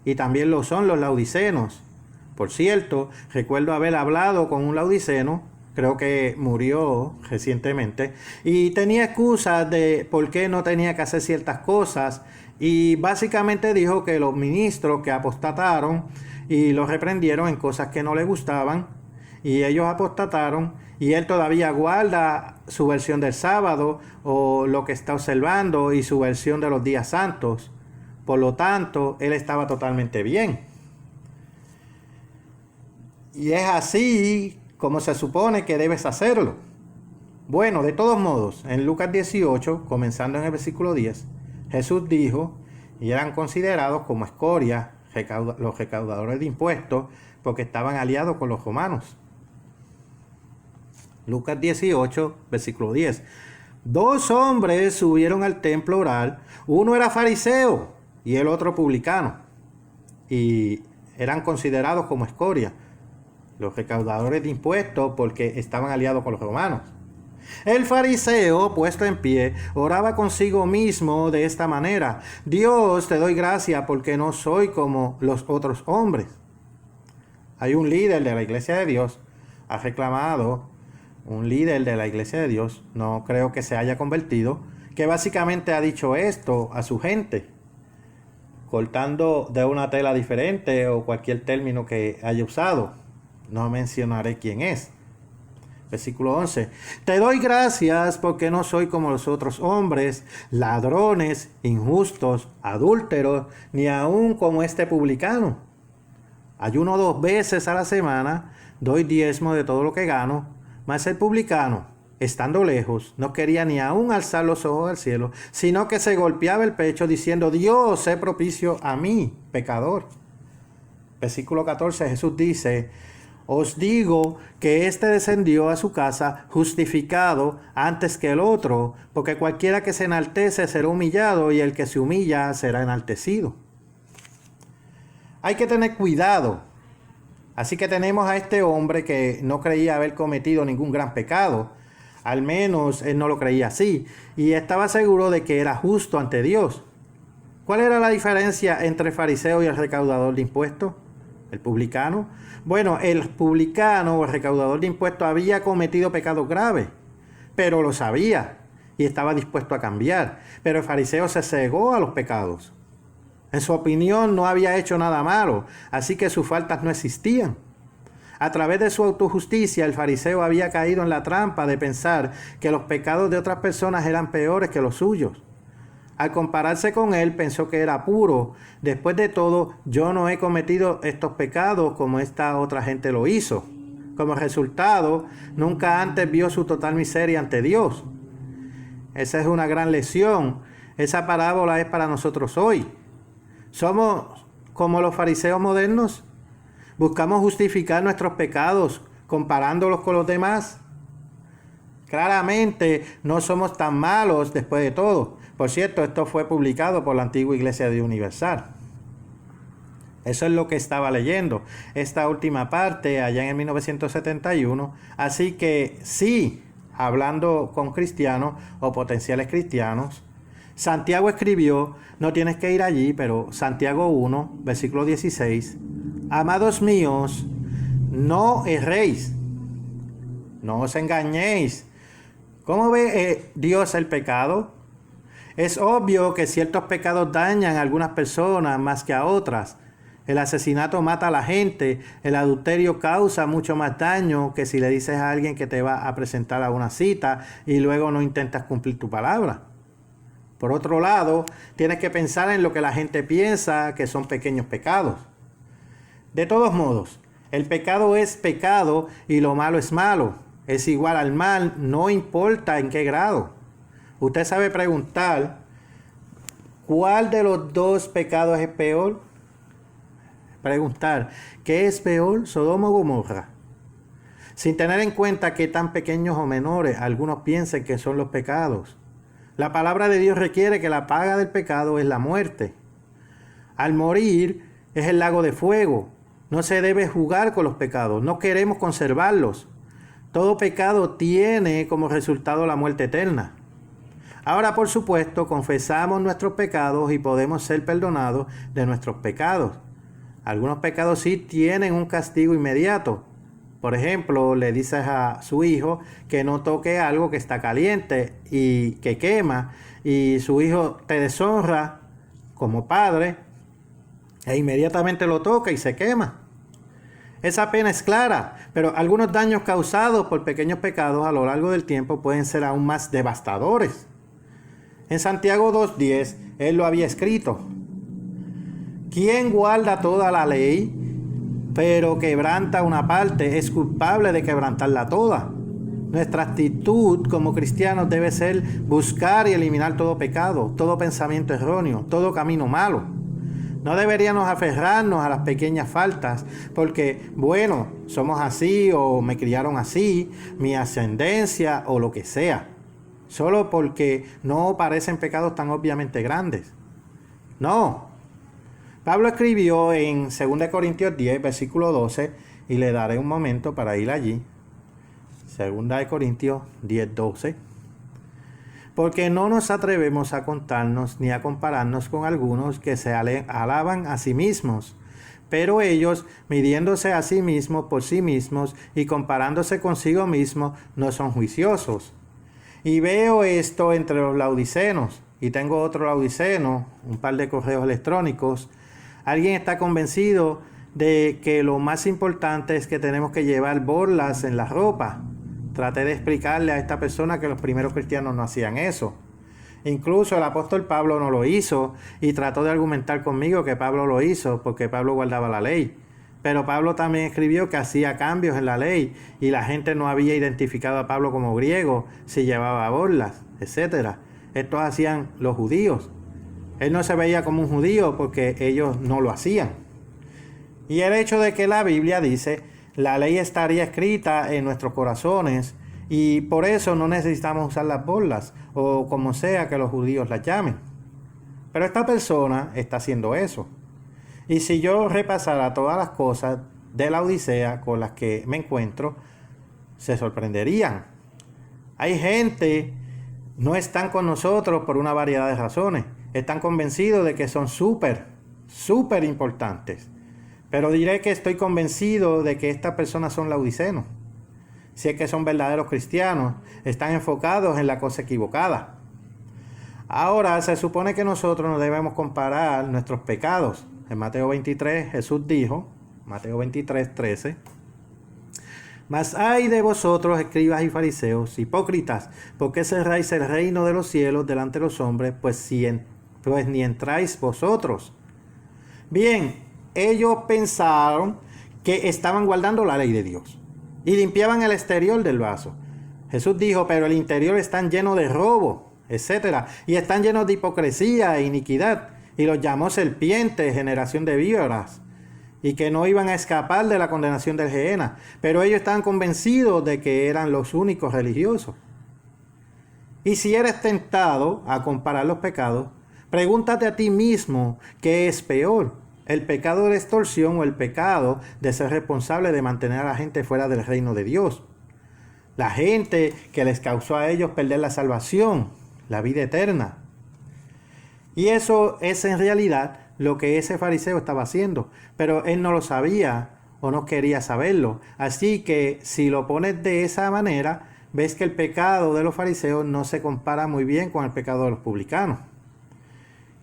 Y también lo son los laodicenos. Por cierto, recuerdo haber hablado con un laodiceno, creo que murió recientemente, y tenía excusas de por qué no tenía que hacer ciertas cosas. Y básicamente dijo que los ministros que apostataron y los reprendieron en cosas que no le gustaban, y ellos apostataron, y él todavía guarda su versión del sábado o lo que está observando y su versión de los días santos. Por lo tanto, él estaba totalmente bien. Y es así como se supone que debes hacerlo. Bueno, de todos modos, en Lucas 18, comenzando en el versículo 10, Jesús dijo, y eran considerados como escoria los recaudadores de impuestos, porque estaban aliados con los romanos. Lucas 18, versículo 10. 2 hombres subieron al templo a orar. Uno era fariseo y el otro publicano. Y eran considerados como escoria los recaudadores de impuestos, porque estaban aliados con los romanos. El fariseo, puesto en pie, oraba consigo mismo de esta manera: Dios, te doy gracias porque no soy como los otros hombres. Hay un líder de la Iglesia de Dios, ha reclamado, un líder de la Iglesia de Dios, no creo que se haya convertido, que básicamente ha dicho esto a su gente, cortando de una tela diferente o cualquier término que haya usado. No mencionaré quién es. Versículo 11. Te doy gracias porque no soy como los otros hombres, ladrones, injustos, adúlteros, ni aun como este publicano. Ayuno 2 veces a la semana, doy diezmo de todo lo que gano, mas el publicano, estando lejos, no quería ni aun alzar los ojos al cielo, sino que se golpeaba el pecho diciendo: Dios, sé propicio a mí, pecador. Versículo 14, Jesús dice: os digo que éste descendió a su casa justificado antes que el otro, porque cualquiera que se enaltece será humillado, y el que se humilla será enaltecido. Hay que tener cuidado. Así que tenemos a este hombre que no creía haber cometido ningún gran pecado. Al menos él no lo creía así, y estaba seguro de que era justo ante Dios. ¿Cuál era la diferencia entre el fariseo y el recaudador de impuestos? ¿El publicano? Bueno, el publicano o el recaudador de impuestos había cometido pecados graves, pero lo sabía y estaba dispuesto a cambiar. Pero el fariseo se cegó a los pecados. En su opinión no había hecho nada malo, así que sus faltas no existían. A través de su autojusticia, el fariseo había caído en la trampa de pensar que los pecados de otras personas eran peores que los suyos. Al compararse con él, pensó que era puro. Después de todo, yo no he cometido estos pecados como esta otra gente lo hizo. Como resultado, nunca antes vio su total miseria ante Dios. Esa es una gran lección. Esa parábola es para nosotros hoy. ¿Somos como los fariseos modernos? ¿Buscamos justificar nuestros pecados comparándolos con los demás? Claramente no somos tan malos después de todo. Por cierto, esto fue publicado por la antigua Iglesia de Universal. Eso es lo que estaba leyendo, esta última parte allá en el 1971. Así que sí, hablando con cristianos o potenciales cristianos, Santiago escribió, no tienes que ir allí, pero Santiago 1, versículo 16, amados míos, no erréis, no os engañéis. ¿Cómo ve Dios el pecado? Es obvio que ciertos pecados dañan a algunas personas más que a otras. El asesinato mata a la gente, el adulterio causa mucho más daño que si le dices a alguien que te va a presentar a una cita y luego no intentas cumplir tu palabra. Por otro lado, tienes que pensar en lo que la gente piensa que son pequeños pecados. De todos modos, el pecado es pecado y lo malo es malo. Es igual al mal, no importa en qué grado. Usted sabe preguntar, ¿cuál de los dos pecados es peor? Preguntar, ¿qué es peor, Sodoma o Gomorra? Sin tener en cuenta qué tan pequeños o menores algunos piensen que son los pecados. La palabra de Dios requiere que la paga del pecado es la muerte. Al morir es el lago de fuego. No se debe jugar con los pecados, no queremos conservarlos. Todo pecado tiene como resultado la muerte eterna. Ahora, por supuesto, confesamos nuestros pecados y podemos ser perdonados de nuestros pecados. Algunos pecados sí tienen un castigo inmediato. Por ejemplo, le dices a su hijo que no toque algo que está caliente y que quema, y su hijo te deshonra como padre e inmediatamente lo toca y se quema. Esa pena es clara, pero algunos daños causados por pequeños pecados a lo largo del tiempo pueden ser aún más devastadores. En Santiago 2:10, él lo había escrito: quien guarda toda la ley, pero quebranta una parte, es culpable de quebrantarla toda. Nuestra actitud como cristianos debe ser buscar y eliminar todo pecado, todo pensamiento erróneo, todo camino malo. No deberíamos aferrarnos a las pequeñas faltas porque, bueno, somos así o me criaron así, mi ascendencia o lo que sea, solo porque no parecen pecados tan obviamente grandes. No. Pablo escribió en 2 Corintios 10, versículo 12, y le daré un momento para ir allí. 2 Corintios 10, 12. Porque no nos atrevemos a contarnos ni a compararnos con algunos que se alaban a sí mismos, pero ellos, midiéndose a sí mismos por sí mismos y comparándose consigo mismos, no son juiciosos. Y veo esto entre los laodicenos, y tengo otro laodiceno, un par de correos electrónicos. Alguien está convencido de que lo más importante es que tenemos que llevar borlas en la ropa. Traté de explicarle a esta persona que los primeros cristianos no hacían eso. Incluso el apóstol Pablo no lo hizo y trató de argumentar conmigo que Pablo lo hizo porque Pablo guardaba la ley. Pero Pablo también escribió que hacía cambios en la ley y la gente no había identificado a Pablo como griego si llevaba borlas, etc. Estos hacían los judíos. Él no se veía como un judío porque ellos no lo hacían. Y el hecho de que la Biblia dice: la ley estaría escrita en nuestros corazones y por eso no necesitamos usar las borlas o como sea que los judíos las llamen. Pero esta persona está haciendo eso. Y si yo repasara todas las cosas de la Odisea con las que me encuentro, se sorprenderían. Hay gente, no están con nosotros por una variedad de razones. Están convencidos de que son súper importantes. Pero diré que estoy convencido de que estas personas son laodicenos. Si es que son verdaderos cristianos, están enfocados en la cosa equivocada. Ahora se supone que nosotros no debemos comparar nuestros pecados. En Mateo 23 Jesús dijo, Mateo 23, 13: mas ay de vosotros, escribas y fariseos, hipócritas, porque cerráis el reino de los cielos delante de los hombres, pues ni entráis vosotros. Bien, ellos pensaron que estaban guardando la ley de Dios y limpiaban el exterior del vaso. Jesús dijo: pero el interior están lleno de robo, etc. Y están llenos de hipocresía e iniquidad. Y los llamó serpientes, generación de víboras, y que no iban a escapar de la condenación del Gehenna. Pero ellos estaban convencidos de que eran los únicos religiosos. Y si eres tentado a comparar los pecados, pregúntate a ti mismo qué es peor: el pecado de la extorsión o el pecado de ser responsable de mantener a la gente fuera del reino de Dios. La gente que les causó a ellos perder la salvación, la vida eterna. Y eso es en realidad lo que ese fariseo estaba haciendo, pero él no lo sabía o no quería saberlo. Así que si lo pones de esa manera, ves que el pecado de los fariseos no se compara muy bien con el pecado de los publicanos.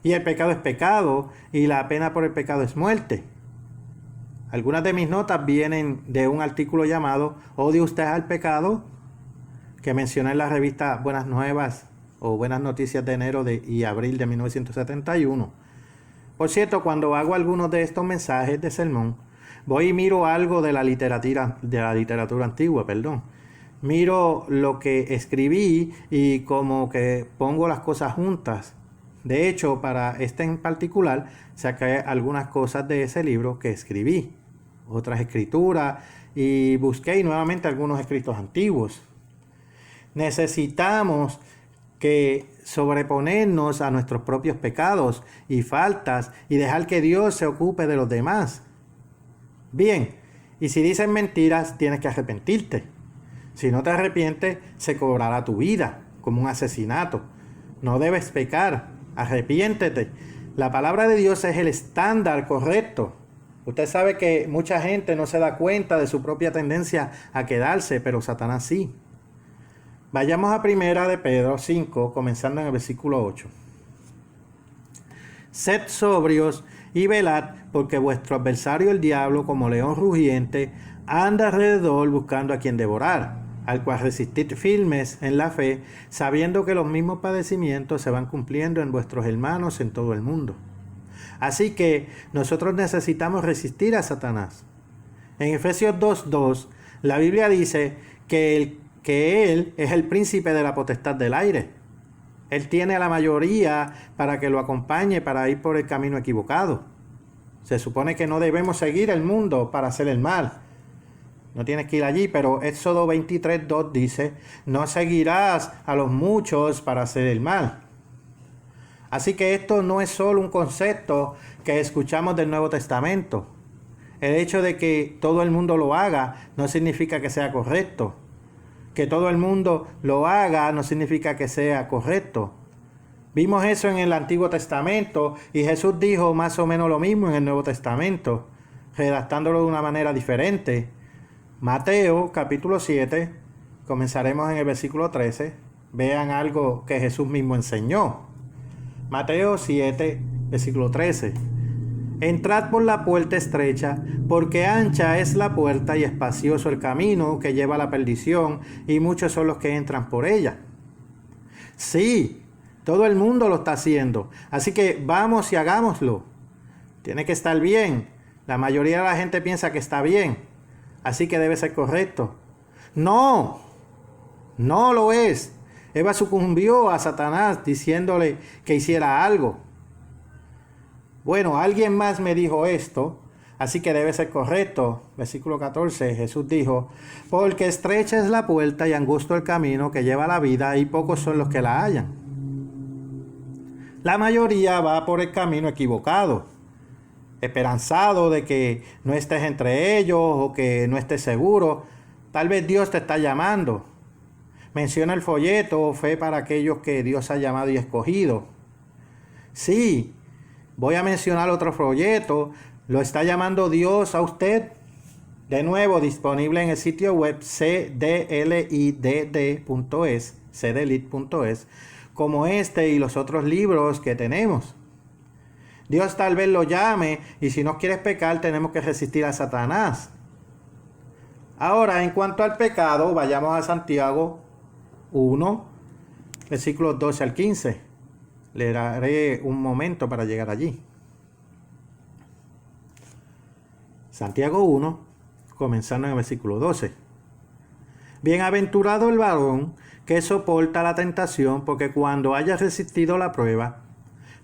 Y el pecado es pecado y la pena por el pecado es muerte. Algunas de mis notas vienen de un artículo llamado ¿Odia usted al pecado?, que mencioné en la revista Buenas Nuevas o Buenas Noticias de enero y abril de 1971. Por cierto, cuando hago algunos de estos mensajes de sermón, voy y miro algo de la literatura antigua, Miro lo que escribí y como que pongo las cosas juntas. De hecho, para este en particular, saqué algunas cosas de ese libro que escribí, otras escrituras, y busqué nuevamente algunos escritos antiguos. Necesitamos que sobreponernos a nuestros propios pecados y faltas y dejar que Dios se ocupe de los demás. Bien, y si dicen mentiras, tienes que arrepentirte. Si no te arrepientes, se cobrará tu vida como un asesinato. No debes pecar. Arrepiéntete. La palabra de Dios es el estándar correcto. Usted sabe que mucha gente no se da cuenta de su propia tendencia a quedarse, pero Satanás sí. Vayamos a 1 de Pedro 5, comenzando en el versículo 8. Sed sobrios Y velad, porque vuestro adversario el diablo, como león rugiente, anda alrededor buscando a quien devorar, al cual resistid firmes en la fe, sabiendo que los mismos padecimientos se van cumpliendo en vuestros hermanos en todo el mundo. Así que nosotros necesitamos resistir a Satanás. En Efesios 2:2, la Biblia dice que él es el príncipe de la potestad del aire. Él tiene a la mayoría para que lo acompañe para ir por el camino equivocado. Se supone que no debemos seguir el mundo para hacer el mal. No tienes que ir allí, pero Éxodo 23:2 dice, no seguirás a los muchos para hacer el mal. Así que esto no es solo un concepto que escuchamos del Nuevo Testamento. El hecho de que todo el mundo lo haga no significa que sea correcto. Que todo el mundo lo haga no significa que sea correcto. Vimos eso en el Antiguo Testamento y Jesús dijo más o menos lo mismo en el Nuevo Testamento, redactándolo de una manera diferente. Mateo capítulo 7, comenzaremos en el versículo 13. Vean algo que Jesús mismo enseñó. Mateo 7, versículo 13. Entrad por la puerta estrecha, porque ancha es la puerta y espacioso el camino que lleva a la perdición, y muchos son los que entran por ella. Sí, todo el mundo lo está haciendo, así que vamos y hagámoslo. Tiene que estar bien. La mayoría de la gente piensa que está bien, así que debe ser correcto. No lo es. Eva sucumbió a Satanás diciéndole que hiciera algo. Bueno, alguien más me dijo esto, así que debe ser correcto. Versículo 14, Jesús dijo, porque estrecha es la puerta y angosto el camino que lleva a la vida, y pocos son los que la hallan. La mayoría va por el camino equivocado, esperanzado de que no estés entre ellos o que no estés seguro. Tal vez Dios te está llamando. Menciona el folleto, fe para aquellos que Dios ha llamado y escogido. Sí, voy a mencionar otro folleto. ¿Lo está llamando Dios a usted? De nuevo, disponible en el sitio web cdlidd.es, como este y los otros libros que tenemos. Dios tal vez lo llame, y si no quieres pecar, tenemos que resistir a Satanás. Ahora, en cuanto al pecado, vayamos a Santiago 1, versículos 12 al 15. Le daré un momento para llegar allí. Santiago 1, comenzando en el versículo 12. Bienaventurado el varón que soporta la tentación, porque cuando haya resistido la prueba,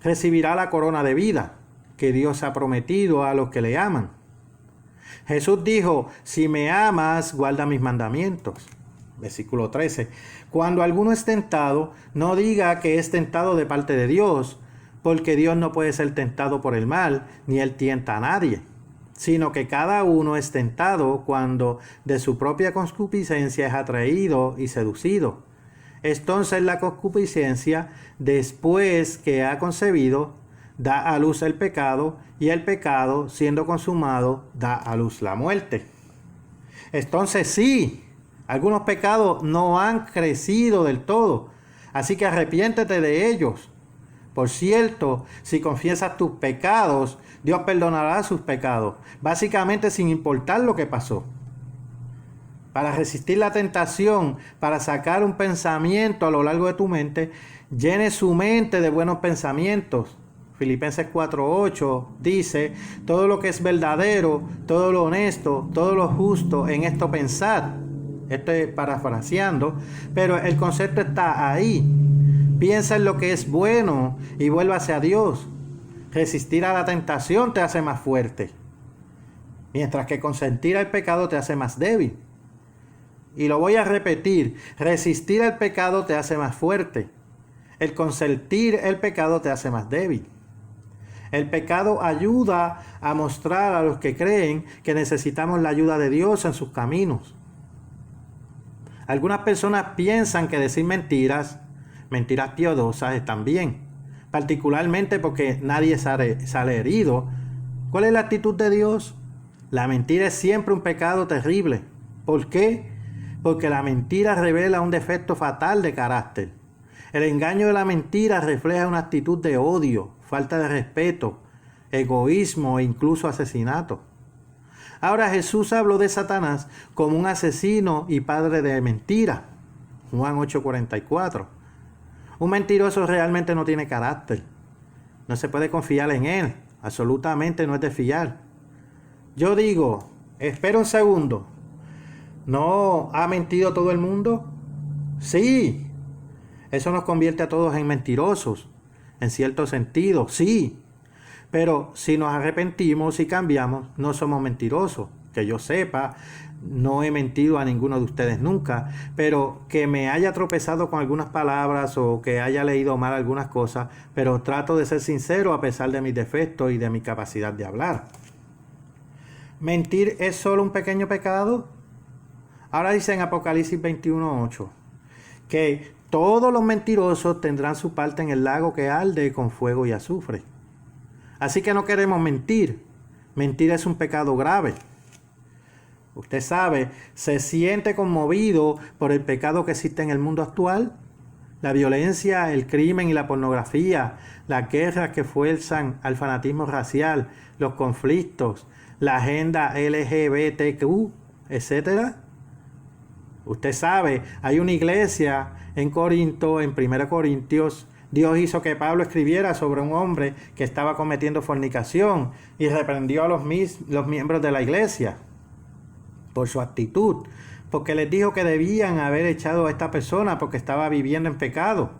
recibirá la corona de vida que Dios ha prometido a los que le aman. Jesús dijo, si me amas, guarda mis mandamientos. Versículo 13. Cuando alguno es tentado, no diga que es tentado de parte de Dios, porque Dios no puede ser tentado por el mal, ni él tienta a nadie, sino que cada uno es tentado cuando de su propia concupiscencia es atraído y seducido. Entonces la concupiscencia, después que ha concebido, da a luz el pecado, y el pecado, siendo consumado, da a luz la muerte. Entonces sí, algunos pecados no han crecido del todo, así que arrepiéntete de ellos. Por cierto, si confiesas tus pecados, Dios perdonará sus pecados, básicamente sin importar lo que pasó. Para resistir la tentación, para sacar un pensamiento a lo largo de tu mente, llene su mente de buenos pensamientos. Filipenses 4:8 dice, todo lo que es verdadero, todo lo honesto, todo lo justo, en esto pensad. Estoy parafraseando, pero el concepto está ahí. Piensa en lo que es bueno y vuélvase a Dios. Resistir a la tentación te hace más fuerte, mientras que consentir al pecado te hace más débil. Y lo voy a repetir, resistir al pecado te hace más fuerte. El consentir el pecado te hace más débil. El pecado ayuda a mostrar a los que creen que necesitamos la ayuda de Dios en sus caminos. Algunas personas piensan que decir mentiras piadosas están bien, particularmente porque nadie sale herido. ¿Cuál es la actitud de Dios? La mentira es siempre un pecado terrible. ¿Por qué? Porque la mentira revela un defecto fatal de carácter. El engaño de la mentira refleja una actitud de odio, falta de respeto, egoísmo e incluso asesinato. Ahora Jesús habló de Satanás como un asesino y padre de mentira. Juan 8:44. Un mentiroso realmente no tiene carácter. No se puede confiar en él. Absolutamente no es de fiar. Yo digo, espera un segundo. ¿No ha mentido todo el mundo? Sí. Eso nos convierte a todos en mentirosos. En cierto sentido, sí. Pero si nos arrepentimos y cambiamos, no somos mentirosos. Que yo sepa, no he mentido a ninguno de ustedes nunca, pero que me haya tropezado con algunas palabras o que haya leído mal algunas cosas, pero trato de ser sincero a pesar de mis defectos y de mi capacidad de hablar. ¿Mentir es solo un pequeño pecado? Ahora dice en Apocalipsis 21:8 que todos los mentirosos tendrán su parte en el lago que arde con fuego y azufre. Así que no queremos mentir. Mentir es un pecado grave. Usted sabe, ¿se siente conmovido por el pecado que existe en el mundo actual? La violencia, el crimen y la pornografía, las guerras que fuerzan al fanatismo racial, los conflictos, la agenda LGBTQ, etc. Usted sabe, hay una iglesia en Corinto, en 1 Corintios, Dios hizo que Pablo escribiera sobre un hombre que estaba cometiendo fornicación y reprendió a los miembros de la iglesia por su actitud, porque les dijo que debían haber echado a esta persona porque estaba viviendo en pecado.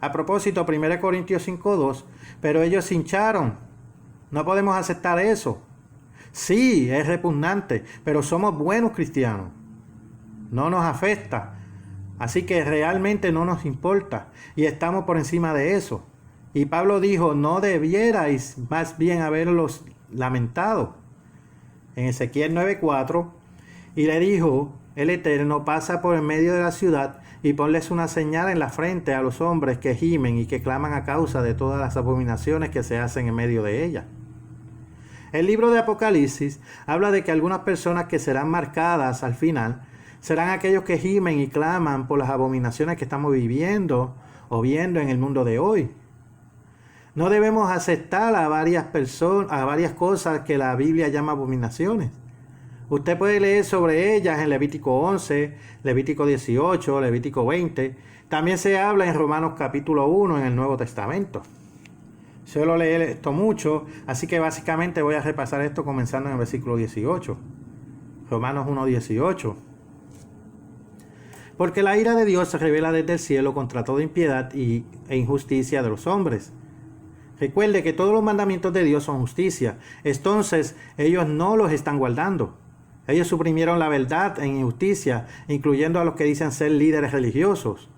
A propósito, 1 Corintios 5:2, pero ellos se hincharon. No podemos aceptar eso. Sí, es repugnante, pero somos buenos cristianos. No nos afecta. Así que realmente no nos importa y estamos por encima de eso. Y Pablo dijo, no debierais más bien haberlos lamentado. En Ezequiel 9:4, y le dijo, el Eterno pasa por el medio de la ciudad y ponles una señal en la frente a los hombres que gimen y que claman a causa de todas las abominaciones que se hacen en medio de ella. El libro de Apocalipsis habla de que algunas personas que serán marcadas al final serán aquellos que gimen y claman por las abominaciones que estamos viviendo o viendo en el mundo de hoy. No debemos aceptar a varias cosas que la Biblia llama abominaciones. Usted puede leer sobre ellas en Levítico 11, Levítico 18, Levítico 20. También se habla en Romanos capítulo 1 en el Nuevo Testamento. Suelo leer esto mucho, así que básicamente voy a repasar esto comenzando en el versículo 18. Romanos 1:18. Porque la ira de Dios se revela desde el cielo contra toda impiedad e injusticia de los hombres. Recuerde que todos los mandamientos de Dios son justicia. Entonces, ellos no los están guardando. Ellos suprimieron la verdad en injusticia, incluyendo a los que dicen ser líderes religiosos.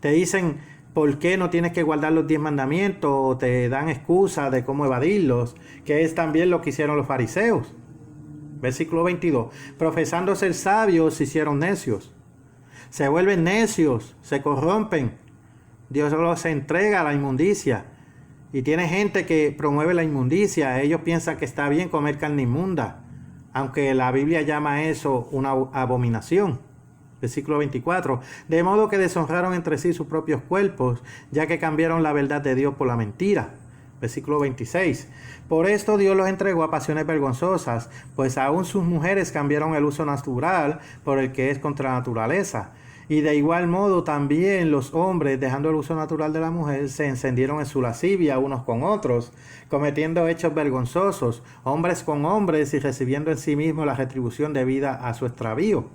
Te dicen por qué no tienes que guardar los 10 mandamientos o te dan excusas de cómo evadirlos, que es también lo que hicieron los fariseos. Versículo 22. Profesando ser sabios, se hicieron necios. Se vuelven necios, se corrompen. Dios los entrega a la inmundicia. Y tiene gente que promueve la inmundicia. Ellos piensan que está bien comer carne inmunda, aunque la Biblia llama eso una abominación. Versículo 24. De modo que deshonraron entre sí sus propios cuerpos, ya que cambiaron la verdad de Dios por la mentira. Versículo 26. Por esto Dios los entregó a pasiones vergonzosas, pues aún sus mujeres cambiaron el uso natural por el que es contra la naturaleza. Y de igual modo también los hombres, dejando el uso natural de la mujer, se encendieron en su lascivia unos con otros, cometiendo hechos vergonzosos, hombres con hombres y recibiendo en sí mismos la retribución debida a su extravío.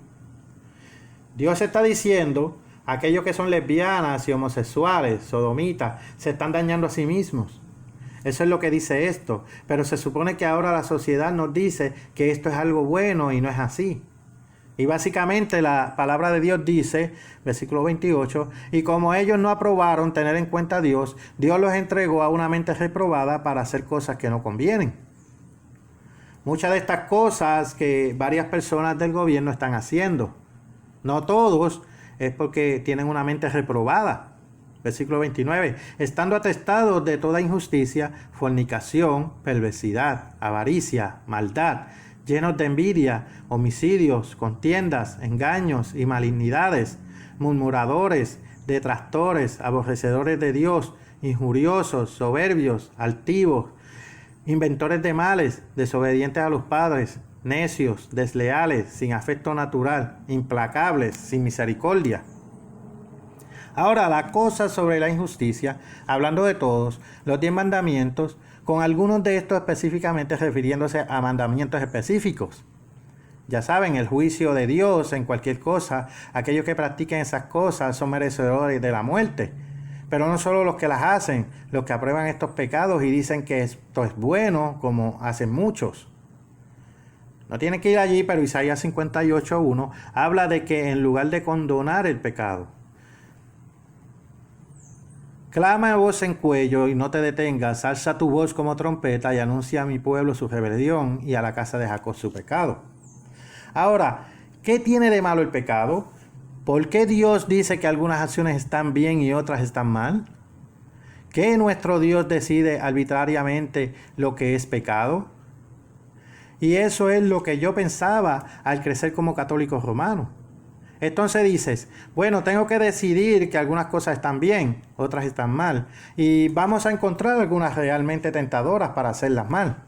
Dios está diciendo, aquellos que son lesbianas y homosexuales, sodomitas, se están dañando a sí mismos. Eso es lo que dice esto, pero se supone que ahora la sociedad nos dice que esto es algo bueno y no es así. Y básicamente la palabra de Dios dice, versículo 28, y como ellos no aprobaron tener en cuenta a Dios, Dios los entregó a una mente reprobada para hacer cosas que no convienen. Muchas de estas cosas que varias personas del gobierno están haciendo, no todos, es porque tienen una mente reprobada. Versículo 29, estando atestados de toda injusticia, fornicación, perversidad, avaricia, maldad, llenos de envidia, homicidios, contiendas, engaños y malignidades, murmuradores, detractores, aborrecedores de Dios, injuriosos, soberbios, altivos, inventores de males, desobedientes a los padres, necios, desleales, sin afecto natural, implacables, sin misericordia. Ahora, la cosa sobre la injusticia, hablando de todos, los 10 mandamientos, con algunos de estos específicamente refiriéndose a mandamientos específicos. Ya saben, el juicio de Dios en cualquier cosa, aquellos que practiquen esas cosas son merecedores de la muerte. Pero no solo los que las hacen, los que aprueban estos pecados y dicen que esto es bueno, como hacen muchos. No tienen que ir allí, pero Isaías 58:1 habla de que en lugar de condonar el pecado, clama a voz en cuello y no te detengas, alza tu voz como trompeta y anuncia a mi pueblo su rebelión y a la casa de Jacob su pecado. Ahora, ¿qué tiene de malo el pecado? ¿Por qué Dios dice que algunas acciones están bien y otras están mal? ¿Qué nuestro Dios decide arbitrariamente lo que es pecado? Y eso es lo que yo pensaba al crecer como católico romano. Entonces dices, bueno, tengo que decidir que algunas cosas están bien, otras están mal, y vamos a encontrar algunas realmente tentadoras para hacerlas mal.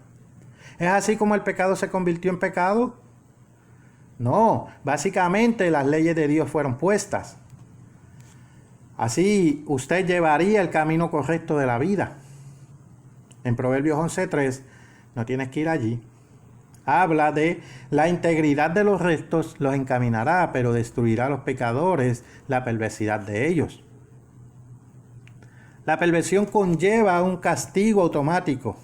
¿Es así como el pecado se convirtió en pecado? No, básicamente las leyes de Dios fueron puestas. Así usted llevaría el camino correcto de la vida. En Proverbios 11:3, no tienes que ir allí, habla de la integridad de los rectos los encaminará, pero destruirá a los pecadores la perversidad de ellos. La perversión conlleva un castigo automático.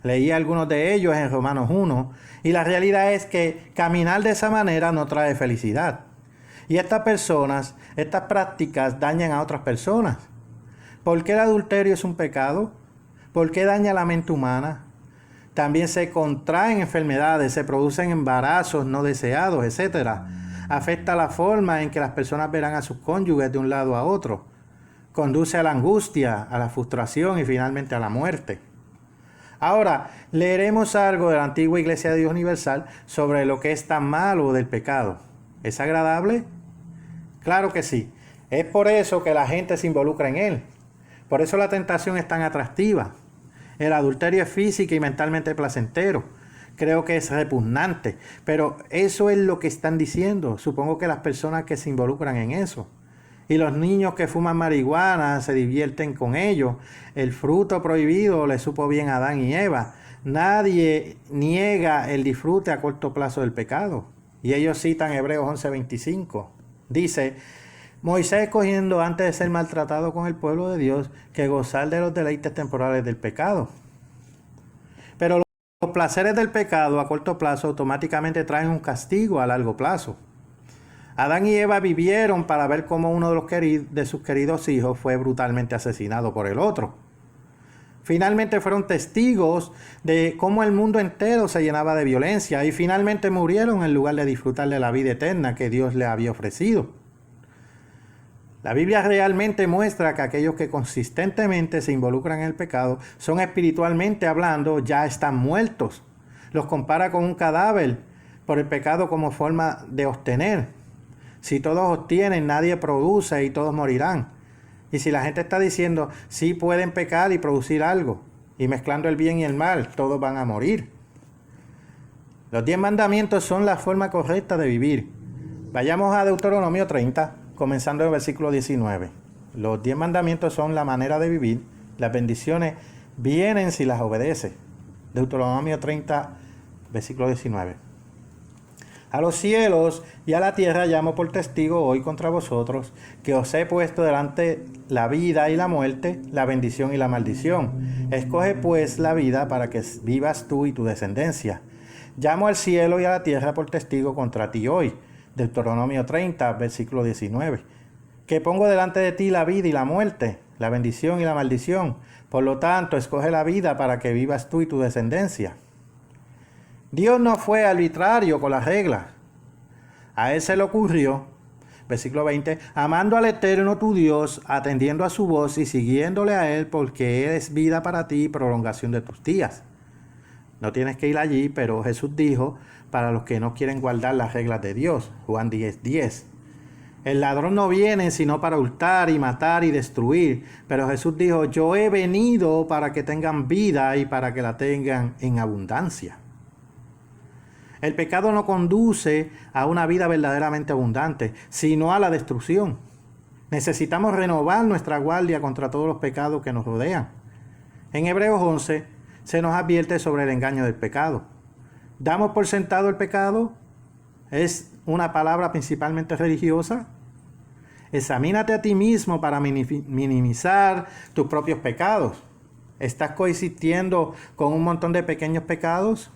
Leí algunos de ellos en Romanos 1, y la realidad es que caminar de esa manera no trae felicidad. Y estas prácticas dañan a otras personas. ¿Por qué el adulterio es un pecado? ¿Por qué daña la mente humana? También se contraen enfermedades, se producen embarazos no deseados, etc. Afecta la forma en que las personas verán a sus cónyuges de un lado a otro. Conduce a la angustia, a la frustración y finalmente a la muerte. Ahora, leeremos algo de la antigua Iglesia de Dios Universal sobre lo que es tan malo del pecado. ¿Es agradable? Claro que sí. Es por eso que la gente se involucra en él. Por eso la tentación es tan atractiva. El adulterio es física y mentalmente placentero. Creo que es repugnante. Pero eso es lo que están diciendo. Supongo que las personas que se involucran en eso. Y los niños que fuman marihuana se divierten con ello. El fruto prohibido le supo bien a Adán y Eva. Nadie niega el disfrute a corto plazo del pecado. Y ellos citan Hebreos 11:25. Dice, Moisés escogiendo antes de ser maltratado con el pueblo de Dios que gozar de los deleites temporales del pecado. Pero los placeres del pecado a corto plazo automáticamente traen un castigo a largo plazo. Adán y Eva vivieron para ver cómo uno de sus queridos hijos fue brutalmente asesinado por el otro. Finalmente fueron testigos de cómo el mundo entero se llenaba de violencia y finalmente murieron en lugar de disfrutar de la vida eterna que Dios les había ofrecido. La Biblia realmente muestra que aquellos que consistentemente se involucran en el pecado son espiritualmente hablando, ya están muertos. Los compara con un cadáver por el pecado como forma de obtener. Si todos obtienen, nadie produce y todos morirán. Y si la gente está diciendo, sí pueden pecar y producir algo, y mezclando el bien y el mal, todos van a morir. Los 10 mandamientos son la forma correcta de vivir. Vayamos a Deuteronomio 30, comenzando en el versículo 19. Los 10 mandamientos son la manera de vivir. Las bendiciones vienen si las obedece. Deuteronomio 30, versículo 19. A los cielos y a la tierra llamo por testigo hoy contra vosotros, que os he puesto delante la vida y la muerte, la bendición y la maldición. Escoge pues la vida para que vivas tú y tu descendencia. Llamo al cielo y a la tierra por testigo contra ti hoy. Deuteronomio 30, versículo 19. Que pongo delante de ti la vida y la muerte, la bendición y la maldición. Por lo tanto, escoge la vida para que vivas tú y tu descendencia. Dios no fue arbitrario con las reglas. A él se le ocurrió, versículo 20, amando al Eterno tu Dios, atendiendo a su voz y siguiéndole a él, porque él es vida para ti y prolongación de tus días. No tienes que ir allí, pero Jesús dijo, para los que no quieren guardar las reglas de Dios, Juan 10:10. El ladrón no viene sino para hurtar y matar y destruir. Pero Jesús dijo, yo he venido para que tengan vida y para que la tengan en abundancia. El pecado no conduce a una vida verdaderamente abundante, sino a la destrucción. Necesitamos renovar nuestra guardia contra todos los pecados que nos rodean. En Hebreos 11 se nos advierte sobre el engaño del pecado. ¿Damos por sentado el pecado? ¿Es una palabra principalmente religiosa? Examínate a ti mismo para minimizar tus propios pecados. ¿Estás coexistiendo con un montón de pequeños pecados?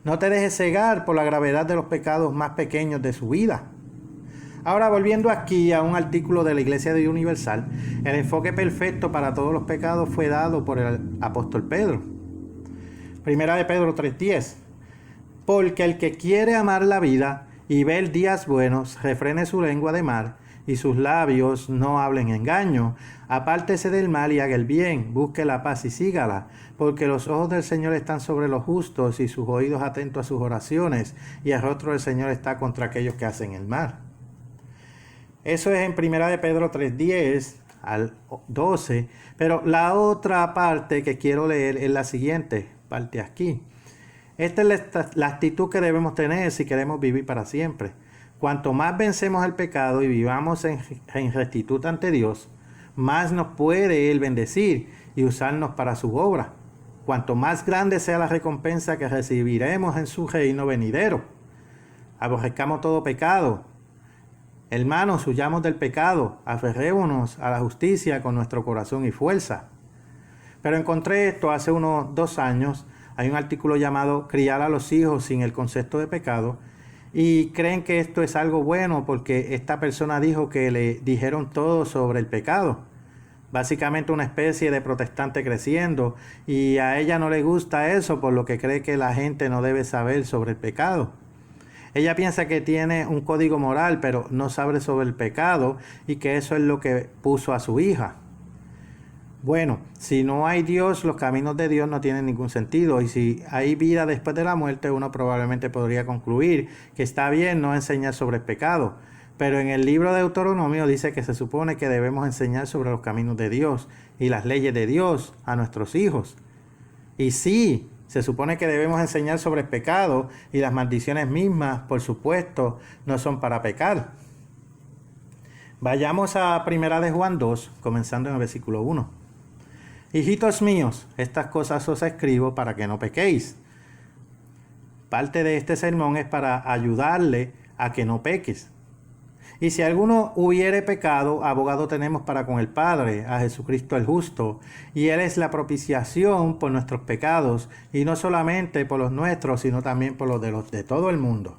No te dejes cegar por la gravedad de los pecados más pequeños de su vida. Ahora, volviendo aquí a un artículo de la Iglesia de Dios Universal, el enfoque perfecto para todos los pecados fue dado por el apóstol Pedro. Primera de Pedro 3:10. Porque el que quiere amar la vida y ver días buenos, refrene su lengua de mal y sus labios no hablen engaño. Apártese del mal y haga el bien, busque la paz y sígala, porque los ojos del Señor están sobre los justos y sus oídos atentos a sus oraciones, y el rostro del Señor está contra aquellos que hacen el mal. Eso es en 1 de Pedro 3:10 al 12, pero la otra parte que quiero leer es la siguiente, parte aquí. Esta es la actitud que debemos tener si queremos vivir para siempre. Cuanto más vencemos el pecado y vivamos en rectitud ante Dios, más nos puede Él bendecir y usarnos para su obra. Cuanto más grande sea la recompensa que recibiremos en su reino venidero. Aborrezcamos todo pecado. Hermanos, huyamos del pecado, aferrémonos a la justicia con nuestro corazón y fuerza. Pero encontré esto hace unos 2 años. Hay un artículo llamado Criar a los hijos sin el concepto de pecado. Y creen que esto es algo bueno porque esta persona dijo que le dijeron todo sobre el pecado. Básicamente una especie de protestante creciendo. Y a ella no le gusta eso, por lo que cree que la gente no debe saber sobre el pecado. Ella piensa que tiene un código moral, pero no sabe sobre el pecado y que eso es lo que puso a su hija. Bueno, si no hay Dios, los caminos de Dios no tienen ningún sentido. Y si hay vida después de la muerte, uno probablemente podría concluir que está bien no enseñar sobre el pecado. Pero en el libro de Deuteronomio dice que se supone que debemos enseñar sobre los caminos de Dios y las leyes de Dios a nuestros hijos. Y sí, se supone que debemos enseñar sobre el pecado y las maldiciones mismas, por supuesto, no son para pecar. Vayamos a 1 de Juan 2, comenzando en el versículo 1. Hijitos míos, estas cosas os escribo para que no pequéis. Parte de este sermón es para ayudarle a que no peques. Y si alguno hubiere pecado, abogado tenemos para con el Padre, a Jesucristo el justo. Y Él es la propiciación por nuestros pecados, y no solamente por los nuestros, sino también por los de todo el mundo.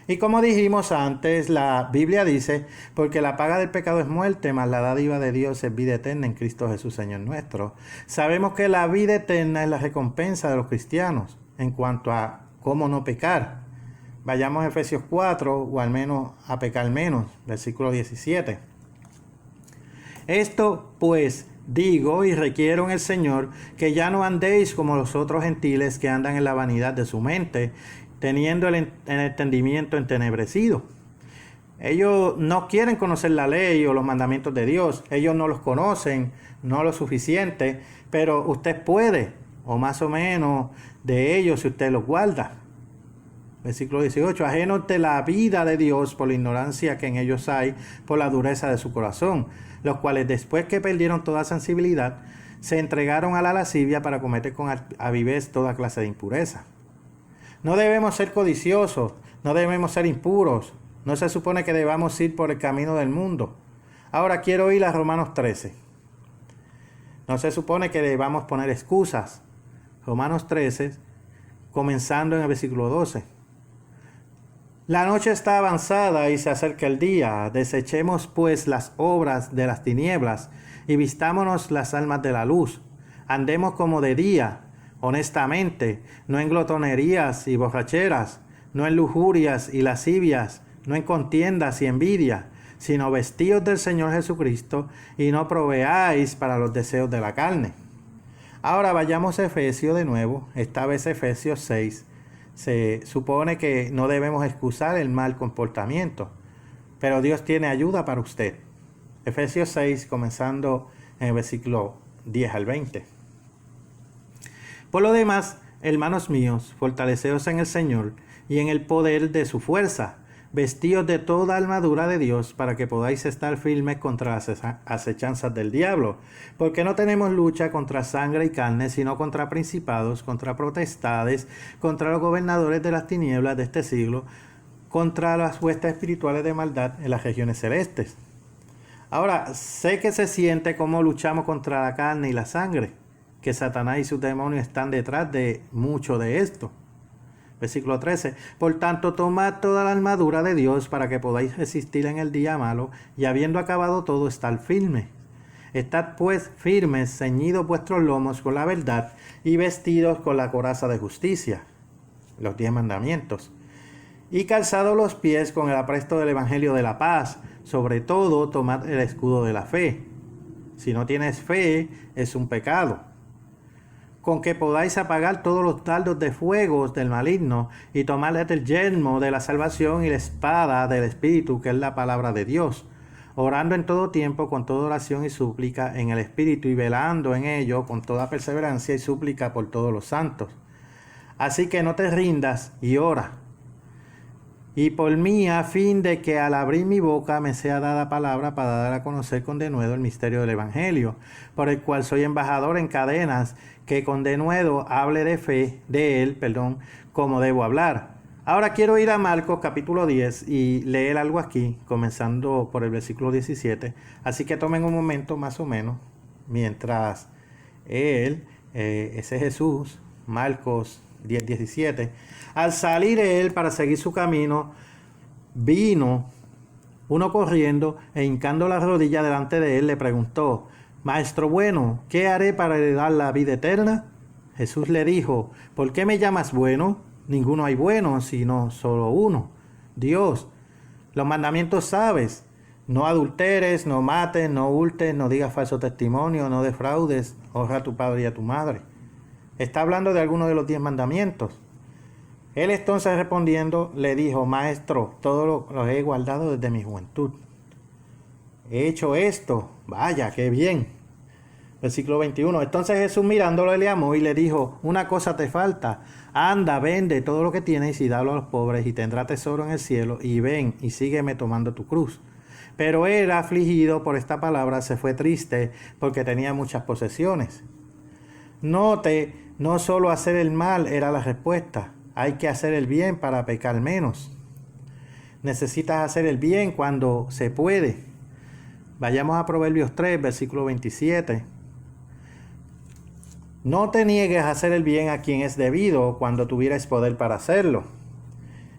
Y como dijimos antes, la Biblia dice, porque la paga del pecado es muerte, mas la dádiva de Dios es vida eterna en Cristo Jesús Señor nuestro. Sabemos que la vida eterna es la recompensa de los cristianos en cuanto a cómo no pecar. Vayamos a Efesios 4, o al menos a pecar menos, versículo 17. Esto pues digo y requiero en el Señor, que ya no andéis como los otros gentiles que andan en la vanidad de su mente, teniendo el entendimiento entenebrecido. Ellos no quieren conocer la ley o los mandamientos de Dios. Ellos no los conocen, no lo suficiente, pero usted puede, o más o menos de ellos si usted los guarda. Versículo 18, ajenos de la vida de Dios por la ignorancia que en ellos hay, por la dureza de su corazón, los cuales después que perdieron toda sensibilidad, se entregaron a la lascivia para cometer con avidez toda clase de impureza. No debemos ser codiciosos, no debemos ser impuros, no se supone que debamos ir por el camino del mundo. Ahora quiero ir a Romanos 13. No se supone que debamos poner excusas. Romanos 13, comenzando en el versículo 12. La noche está avanzada y se acerca el día. Desechemos pues las obras de las tinieblas y vistámonos las almas de la luz. Andemos como de día, honestamente, no en glotonerías y borracheras, no en lujurias y lascivias, no en contiendas y envidia, sino vestíos del Señor Jesucristo y no proveáis para los deseos de la carne. Ahora vayamos a Efesios de nuevo, esta vez Efesios 6. Se supone que no debemos excusar el mal comportamiento. pero Dios tiene ayuda para usted. Efesios 6, comenzando en el versículo 10 al 20. Por lo demás, hermanos míos, fortaleceos en el Señor y en el poder de su fuerza, vestíos de toda armadura de Dios para que podáis estar firmes contra las acechanzas del diablo, porque no tenemos lucha contra sangre y carne, sino contra principados, contra potestades, contra los gobernadores de las tinieblas de este siglo, contra las huestes espirituales de maldad en las regiones celestes. Ahora, sé que se siente cómo luchamos contra la carne y la sangre, que Satanás y sus demonios están detrás de mucho de esto. Versículo 13. Por tanto, tomad toda la armadura de Dios para que podáis resistir en el día malo, y habiendo acabado todo, estar firme. Estad pues firmes, ceñidos vuestros lomos con la verdad, y vestidos con la coraza de justicia, los 10 mandamientos, y calzados los pies con el apresto del evangelio de la paz. Sobre todo, tomad el escudo de la fe. Si no tienes fe, es un pecado. Con que podáis apagar todos los dardos de fuego del maligno, y tomad el yelmo de la salvación y la espada del Espíritu, que es la palabra de Dios, orando en todo tiempo con toda oración y súplica en el Espíritu, y velando en ello con toda perseverancia y súplica por todos los santos. Así que no te rindas y ora. Y por mí, a fin de que al abrir mi boca me sea dada palabra para dar a conocer con denuedo el misterio del Evangelio, por el cual soy embajador en cadenas, que con denuedo hable de él, como debo hablar. Ahora quiero ir a Marcos capítulo 10 y leer algo aquí, comenzando por el versículo 17. Así que tomen un momento más o menos, mientras ese Jesús, Marcos 10, 17, al salir él para seguir su camino, vino uno corriendo e hincando la rodilla delante de él, le preguntó: Maestro bueno, ¿qué haré para heredar la vida eterna? Jesús le dijo: ¿por qué me llamas bueno? Ninguno hay bueno, sino solo uno, Dios. Los mandamientos sabes: no adulteres, no mates, no hurtes, no digas falso testimonio, no defraudes, honra a tu padre y a tu madre. Está hablando de algunos de los 10 mandamientos. Él entonces respondiendo le dijo: Maestro, todo lo he guardado desde mi juventud. He hecho esto, vaya, qué bien. Versículo 21. Entonces Jesús mirándolo le amó y le dijo: una cosa te falta, anda, vende todo lo que tienes y dalo a los pobres, y tendrás tesoro en el cielo, y ven y sígueme tomando tu cruz. Pero él, afligido por esta palabra, se fue triste porque tenía muchas posesiones. Note, no solo hacer el mal era la respuesta, hay que hacer el bien para pecar menos. Necesitas hacer el bien cuando se puede. Vayamos a Proverbios 3, versículo 27. No te niegues a hacer el bien a quien es debido cuando tuvieras poder para hacerlo.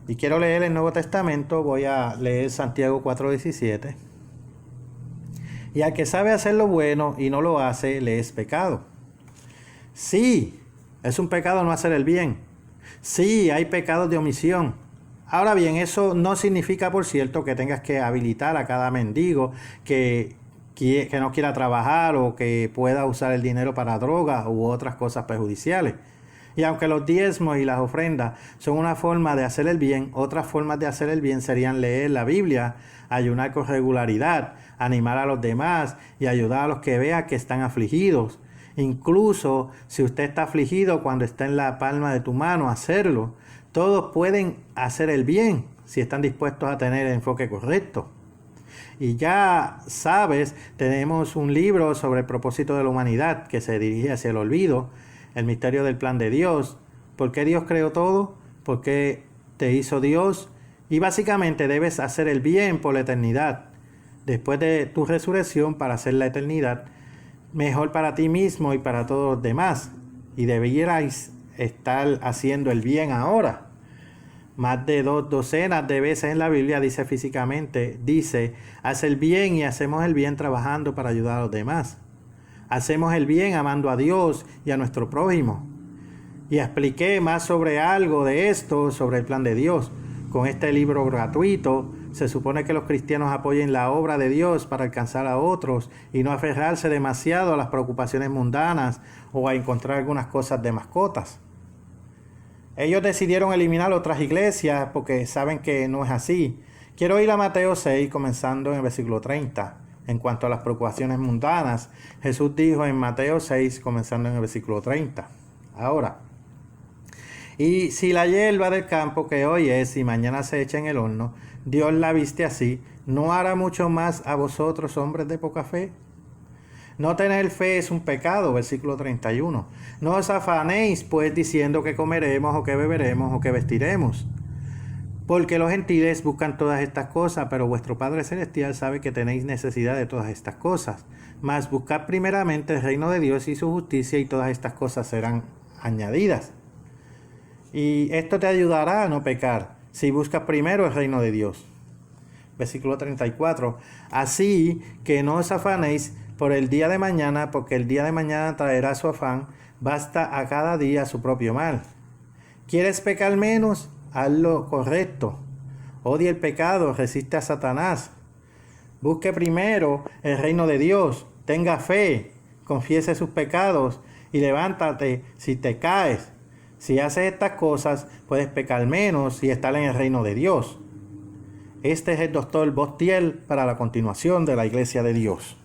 Y quiero leer el Nuevo Testamento, voy a leer Santiago 4:17. Y al que sabe hacer lo bueno y no lo hace, le es pecado. Sí, es un pecado no hacer el bien. Sí, hay pecados de omisión. Ahora bien, eso no significa, por cierto, que tengas que habilitar a cada mendigo que no quiera trabajar o que pueda usar el dinero para drogas u otras cosas perjudiciales. Y aunque los diezmos y las ofrendas son una forma de hacer el bien, otras formas de hacer el bien serían leer la Biblia, ayunar con regularidad, animar a los demás y ayudar a los que vean que están afligidos. Incluso si usted está afligido, cuando está en la palma de tu mano, hacerlo. Todos pueden hacer el bien si están dispuestos a tener el enfoque correcto. Y ya sabes, tenemos un libro sobre el propósito de la humanidad que se dirige hacia el olvido, el misterio del plan de Dios. ¿Por qué Dios creó todo? ¿Por qué te hizo Dios? Y básicamente debes hacer el bien por la eternidad. Después de tu resurrección, para hacer la eternidad mejor para ti mismo y para todos los demás. Y debierais estar haciendo el bien ahora. Más de 2 docenas de veces en la Biblia dice físicamente, haz el bien, y hacemos el bien trabajando para ayudar a los demás. Hacemos el bien amando a Dios y a nuestro prójimo. Y expliqué más sobre algo de esto, sobre el plan de Dios. Con este libro gratuito, se supone que los cristianos apoyen la obra de Dios para alcanzar a otros y no aferrarse demasiado a las preocupaciones mundanas o a encontrar algunas cosas de mascotas. Ellos decidieron eliminar otras iglesias porque saben que no es así, Quiero ir a Mateo 6, comenzando en el versículo 30. En cuanto a las preocupaciones mundanas, Jesús dijo en Mateo 6, comenzando en el versículo 30. Ahora, y si la hierba del campo que hoy es y mañana se echa en el horno, Dios la viste así, ¿no hará mucho más a vosotros, hombres de poca fe? No tener fe es un pecado, versículo 31. No os afanéis pues diciendo que comeremos o que beberemos o que vestiremos. Porque los gentiles buscan todas estas cosas, pero vuestro Padre Celestial sabe que tenéis necesidad de todas estas cosas. Mas buscad primeramente el reino de Dios y su justicia, y todas estas cosas serán añadidas. Y esto te ayudará a no pecar, si buscas primero el reino de Dios. Versículo 34. Así que no os afanéis por el día de mañana, porque el día de mañana traerá su afán. Basta a cada día su propio mal. ¿Quieres pecar menos? Haz lo correcto. Odia el pecado, resiste a Satanás. Busque primero el reino de Dios. Tenga fe, confiese sus pecados y levántate si te caes. Si haces estas cosas, puedes pecar menos y estar en el reino de Dios. Este es el Dr. Bostiel para la continuación de la Iglesia de Dios.